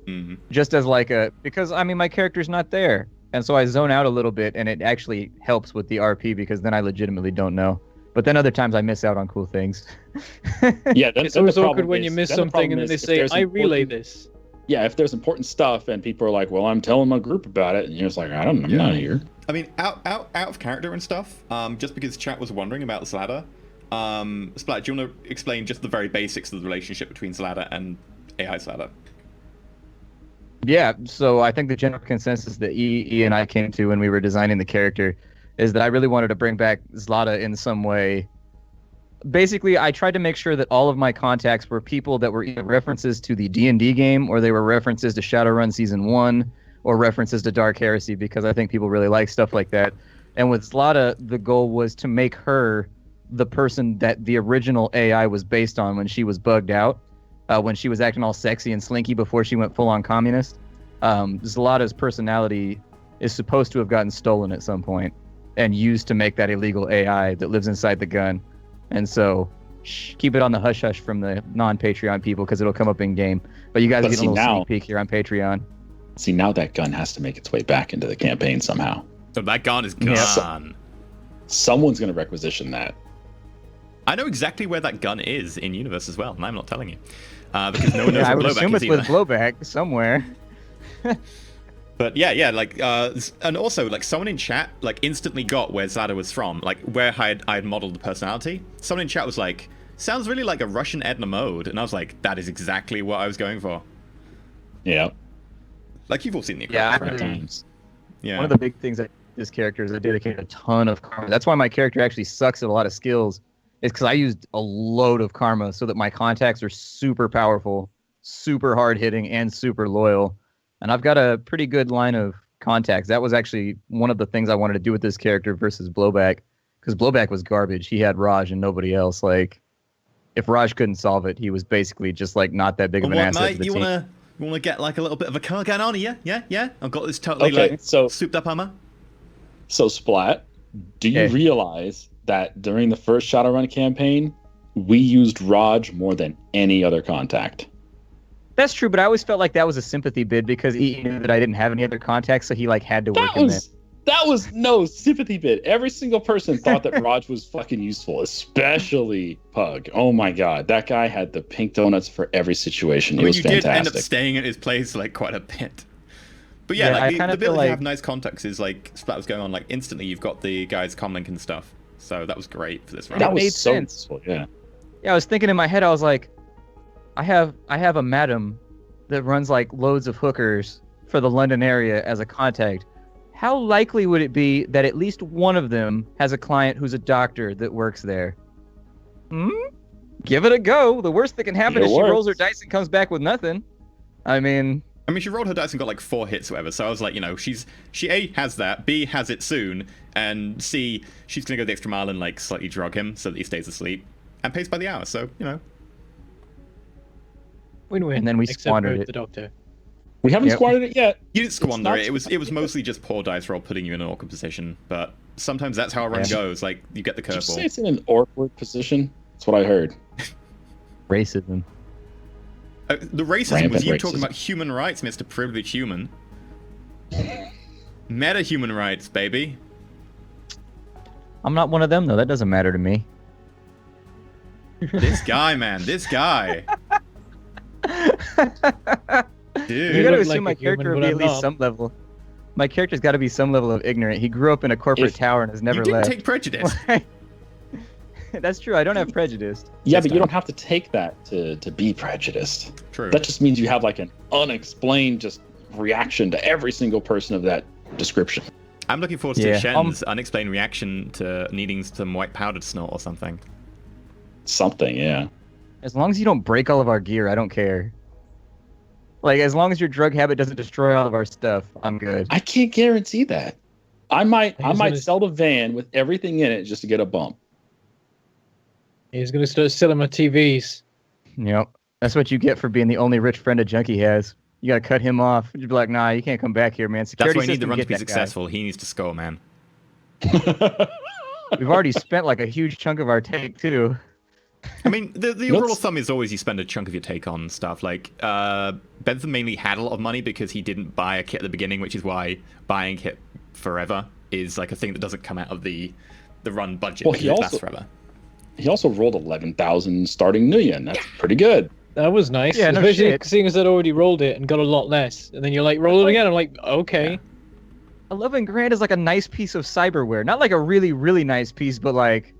Speaker 4: just as like because I mean my character's not there, and so I zone out a little bit, and it actually helps with the RP because then I legitimately don't know. But then other times I miss out on cool things.
Speaker 2: Yeah,
Speaker 3: it's always awkward when you miss something and then they say, "I relay this."
Speaker 2: Yeah, if there's important stuff and people are like, "Well, I'm telling my group about it," and you're just like, I'm not here.
Speaker 1: I mean, out of character and stuff. Just because chat was wondering about Slatter. Splat, do you want to explain just the very basics of the relationship between Slatter and AI Slatter?
Speaker 4: Yeah, so I think the general consensus that E and I came to when we were designing the character is that I really wanted to bring back Zlata in some way basically, I tried to make sure that all of my contacts were people that were either references to the D&D game, or they were references to Shadowrun Season 1, or references to Dark Heresy, because I think people really like stuff like that. And with Zlata, the goal was to make her the person that the original AI was based on when she was bugged out, when she was acting all sexy and slinky before she went full-on communist. Zlata's personality is supposed to have gotten stolen at some point and used to make that illegal AI that lives inside the gun. And so keep it on the hush-hush from the non-Patreon people, because it'll come up in-game. But you guys get a little sneak peek here on Patreon.
Speaker 2: See, now that gun has to make its way back into the campaign somehow.
Speaker 1: So that gun is gone.
Speaker 2: Yeah. Someone's going to requisition that.
Speaker 1: I know exactly where that gun is in universe as well, and I'm not telling you. Because no one knows
Speaker 4: I
Speaker 1: where
Speaker 4: would
Speaker 1: Blowback
Speaker 4: assume
Speaker 1: is
Speaker 4: it's with
Speaker 1: either.
Speaker 4: Blowback somewhere.
Speaker 1: But yeah, like, and also, like, someone in chat, like, instantly got where Zlata was from, like, where I had modeled the personality. Someone in chat was like, sounds really like a Russian Edna Mode, and I was like, that is exactly what I was going for.
Speaker 2: Yeah.
Speaker 1: Like, you've all seen the
Speaker 4: Yeah,
Speaker 1: right?
Speaker 2: Times.
Speaker 1: Yeah.
Speaker 4: One of the big things that this character is I dedicated a ton of karma. That's why my character actually sucks at a lot of skills. It's because I used a load of karma so that my contacts are super powerful, super hard hitting, and super loyal. And I've got a pretty good line of contacts. That was actually one of the things I wanted to do with this character versus Blowback, because Blowback was garbage. He had Raj and nobody else. Like, if Raj couldn't solve it, he was basically just like not that big of an asset
Speaker 1: mate,
Speaker 4: to the
Speaker 1: you
Speaker 4: team.
Speaker 1: wanna get like a little bit of a car going on here? Yeah. I've got this totally
Speaker 2: Okay,
Speaker 1: like
Speaker 2: so
Speaker 1: souped up armor.
Speaker 2: So Splat, do you
Speaker 4: Yeah.
Speaker 2: realize that during the first Shadowrun campaign, we used Raj more than any other contact?
Speaker 4: That's true, but I always felt like that was a sympathy bid because he knew that I didn't have any other contacts, so he like had to work in there.
Speaker 2: That was no sympathy bid. Every single person thought that Raj was fucking useful, especially Pug. Oh my god, that guy had the pink donuts for every situation. It was
Speaker 1: you did end up
Speaker 2: fantastic.
Speaker 1: staying at his place like quite a bit. But
Speaker 4: Yeah,
Speaker 1: yeah,
Speaker 4: I
Speaker 1: like the
Speaker 4: kinda
Speaker 1: ability
Speaker 4: feel
Speaker 1: to
Speaker 4: like-
Speaker 1: have nice contacts is like Splat was going on like instantly. You've got the guy's comlink and stuff, so that was great for this round.
Speaker 4: That
Speaker 2: That was
Speaker 4: made
Speaker 2: so
Speaker 4: sense.
Speaker 2: useful, yeah.
Speaker 4: Yeah, I was thinking in my head, I was like, I have a madam that runs like loads of hookers for the London area as a contact. How likely would it be that at least one of them has a client who's a doctor that works there? Give it a go. The worst that can happen
Speaker 2: It
Speaker 4: is she rolls her
Speaker 2: works.
Speaker 4: dice and comes back with nothing. I mean,
Speaker 1: she rolled her dice and got like 4 hits or whatever. So I was like, she A, has that, B, has it soon, and C, she's gonna go the extra mile and like slightly drug him so that he stays asleep, and pays by the hour. So
Speaker 3: Win-win.
Speaker 4: And then we
Speaker 3: except
Speaker 4: squandered
Speaker 3: for
Speaker 4: it.
Speaker 3: the doctor.
Speaker 2: We haven't
Speaker 4: Yep.
Speaker 2: squandered it yet.
Speaker 1: you didn't squander
Speaker 2: not
Speaker 1: it. It was mostly just poor dice roll putting you in an awkward position. But sometimes that's how a run
Speaker 4: Yeah.
Speaker 1: goes. Like you get the
Speaker 2: Did you say
Speaker 1: curveball.
Speaker 2: it's in an awkward position? That's what I heard.
Speaker 4: racism.
Speaker 1: The racism
Speaker 2: Rampant
Speaker 1: was you
Speaker 2: racism.
Speaker 1: talking about human rights, Mr. Privileged Human. Meta human rights, baby.
Speaker 4: I'm not one of them though. That doesn't matter to me.
Speaker 1: This guy, man, this guy. Dude.
Speaker 4: You gotta
Speaker 3: look
Speaker 4: assume
Speaker 3: like
Speaker 4: my
Speaker 3: a human,
Speaker 4: character would
Speaker 3: but
Speaker 4: be at
Speaker 3: I'm
Speaker 4: least
Speaker 3: not.
Speaker 4: some level. My character's got to be some level of ignorant. He grew up in a corporate
Speaker 2: If-
Speaker 4: tower and has never
Speaker 1: you didn't
Speaker 4: left.
Speaker 1: take prejudice.
Speaker 4: That's true. I don't have prejudice.
Speaker 2: Yeah,
Speaker 1: This
Speaker 2: but you
Speaker 1: time.
Speaker 2: don't have to take that to be prejudiced.
Speaker 1: True.
Speaker 2: That just means you have like an unexplained just reaction to every single person of that description.
Speaker 1: I'm looking forward to
Speaker 4: Yeah,
Speaker 1: Shen's unexplained reaction to needing some white powder to snort or something.
Speaker 2: Something, yeah.
Speaker 4: As long as you don't break all of our gear, I don't care. Like, as long as your drug habit doesn't destroy all of our stuff, I'm good.
Speaker 2: I can't guarantee that. I might
Speaker 3: He's gonna-
Speaker 2: sell the van with everything in it just to get a bump.
Speaker 3: He's gonna start selling my TVs.
Speaker 4: Yep. That's what you get for being the only rich friend a junkie has. You gotta cut him off. You'd be like, nah, you can't come back here, man.
Speaker 1: That's
Speaker 4: Security
Speaker 1: why you need the
Speaker 4: system,
Speaker 1: run to
Speaker 4: get
Speaker 1: be
Speaker 4: that guy.
Speaker 1: successful. He needs to score, man.
Speaker 4: We've already spent like a huge chunk of our take, too.
Speaker 1: I mean, the
Speaker 2: Let's-
Speaker 1: rule of thumb is always you spend a chunk of your take on stuff. Like, Bentham mainly had a lot of money because he didn't buy a kit at the beginning, which is why buying kit forever is like a thing that doesn't come out of the run budget
Speaker 2: Well,
Speaker 1: because
Speaker 2: he
Speaker 1: it
Speaker 2: also-
Speaker 1: lasts forever.
Speaker 2: He also rolled 11,000 starting million. That's pretty good.
Speaker 3: That was nice.
Speaker 4: Yeah, no
Speaker 3: Especially
Speaker 4: shit.
Speaker 3: seeing as I'd already rolled it and got a lot less. And then you're like, roll it again. I'm like, okay.
Speaker 4: 11 grand is like a nice piece of cyberware. Not like a really, really nice piece, but like,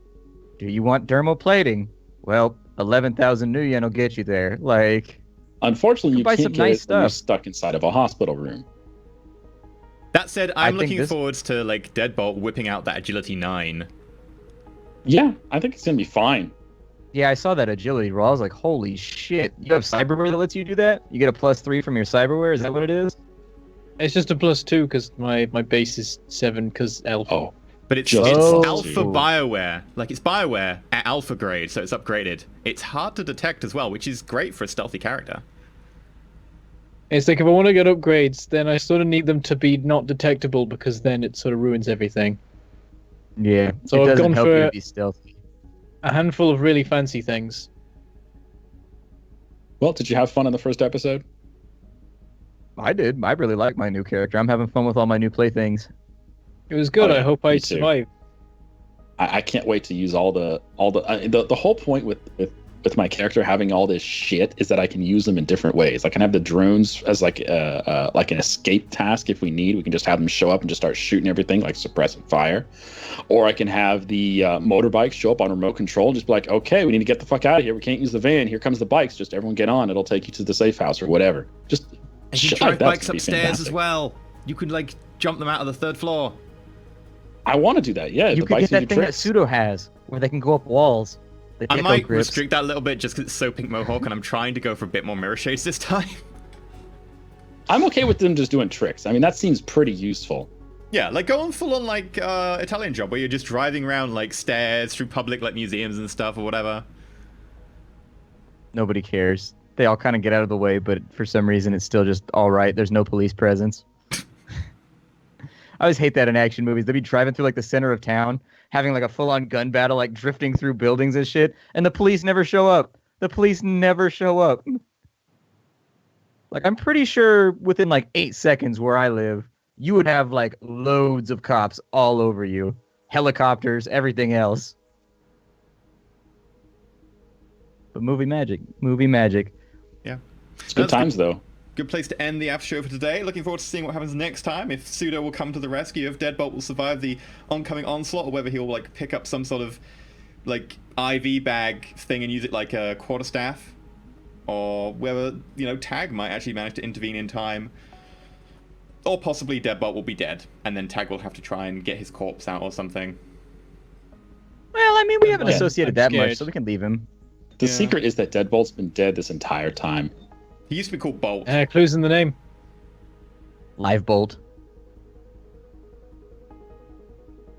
Speaker 4: do you want dermoplating? Well, 11,000 new yen will get you there. Like,
Speaker 2: Unfortunately, you
Speaker 4: buy
Speaker 2: can't
Speaker 4: some
Speaker 2: get
Speaker 4: nice
Speaker 2: it when you're
Speaker 4: stuff.
Speaker 2: stuck inside of a hospital room.
Speaker 1: That said, I'm
Speaker 4: think
Speaker 1: looking
Speaker 4: this-
Speaker 1: forward to like Deadbolt whipping out that agility 9.
Speaker 2: Yeah, I think it's gonna be fine.
Speaker 4: Yeah, I saw that agility roll. I was like, holy shit. You have cyberware that lets you do that? You get a +3 from your cyberware? Is that what it is?
Speaker 3: It's just a +2 because my base is 7 because elf.
Speaker 2: Oh,
Speaker 1: But it's
Speaker 2: Just
Speaker 4: Oh.
Speaker 1: alpha
Speaker 2: two.
Speaker 1: Bioware. Like, it's Bioware at alpha grade, so it's upgraded. It's hard to detect as well, which is great for a stealthy character.
Speaker 3: It's like if I want to get upgrades, then I sort of need them to be not detectable because then it sort of ruins everything.
Speaker 4: Yeah.
Speaker 3: So
Speaker 4: it
Speaker 3: I've
Speaker 4: doesn't
Speaker 3: gone
Speaker 4: help
Speaker 3: for-
Speaker 4: you to be stealthy.
Speaker 3: A handful of really fancy things.
Speaker 2: well, did you have fun in the first episode?
Speaker 4: I did. I really like my new character. I'm having fun with all my new playthings.
Speaker 3: It was good.
Speaker 2: Oh, yeah,
Speaker 3: I hope I
Speaker 2: me too.
Speaker 3: survive.
Speaker 2: I can't wait to use all the whole point with my character having all this shit is that I can use them in different ways. I can have the drones as like an escape task if we need. We can just have them show up and just start shooting everything, like suppressing fire. Or I can have the motorbikes show up on remote control and just be like, okay, we need to get the fuck out of here. We can't use the van. Here comes the bikes. Just everyone get on. It'll take you to the safe house or whatever. Just
Speaker 1: And you
Speaker 2: shit
Speaker 1: drive
Speaker 2: like that's
Speaker 1: bikes
Speaker 2: gonna be
Speaker 1: upstairs as
Speaker 2: fantastic.
Speaker 1: well. You could, like, jump them out of the 3rd floor.
Speaker 2: I want to do that. Yeah,
Speaker 4: You
Speaker 2: the
Speaker 4: could
Speaker 2: bikes
Speaker 4: get that
Speaker 2: need
Speaker 4: thing that
Speaker 2: tricks.
Speaker 4: Pseudo has, where they can go up walls. The
Speaker 1: I
Speaker 4: gecko
Speaker 1: might
Speaker 4: grips.
Speaker 1: restrict that a little bit just because it's so pink mohawk, and I'm trying to go for a bit more mirror shades this time.
Speaker 2: I'm okay with them just doing tricks. I mean, that seems pretty useful.
Speaker 1: Yeah, like going full on like Italian job where you're just driving around like stairs through public like museums and stuff or whatever.
Speaker 4: Nobody cares. They all kind of get out of the way, but for some reason it's still just all right. There's no police presence. I always hate that in action movies. They'll be driving through like the center of town, having like a full-on gun battle, like drifting through buildings and shit, and the police never show up. The police never show up. Like, I'm pretty sure within like 8 seconds where I live, you would have like loads of cops all over you. Helicopters, everything else. But movie magic. Movie magic.
Speaker 1: Yeah.
Speaker 2: It's good
Speaker 1: That's
Speaker 2: times though.
Speaker 1: Good place to end the after show for today. Looking forward to seeing what happens next time. If Pseudo will come to the rescue, if Deadbolt will survive the oncoming onslaught, or whether he'll like pick up some sort of like IV bag thing and use it like a quarterstaff, or whether Tag might actually manage to intervene in time, or possibly Deadbolt will be dead and then Tag will have to try and get his corpse out or something.
Speaker 4: Well, I mean, we haven't
Speaker 2: Yeah,
Speaker 4: associated
Speaker 3: I'm
Speaker 4: that much,
Speaker 3: scared.
Speaker 4: so we can leave him.
Speaker 2: The
Speaker 1: Yeah.
Speaker 2: secret is that Deadbolt's been dead this entire time.
Speaker 1: He used to be called Bolt.
Speaker 3: Clues in the name.
Speaker 4: Live bolt.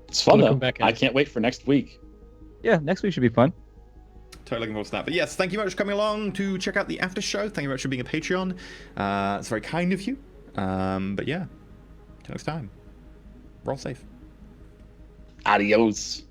Speaker 2: It's fun
Speaker 3: Wanna
Speaker 2: though.
Speaker 3: come back in.
Speaker 2: I can't wait for next week.
Speaker 4: Yeah, next week should be fun.
Speaker 1: Totally looking forward to that. But yes, thank you very much for coming along to check out the after show. Thank you very much for being a Patreon. It's very kind of you. But yeah, till next time. Roll safe.
Speaker 2: Adios.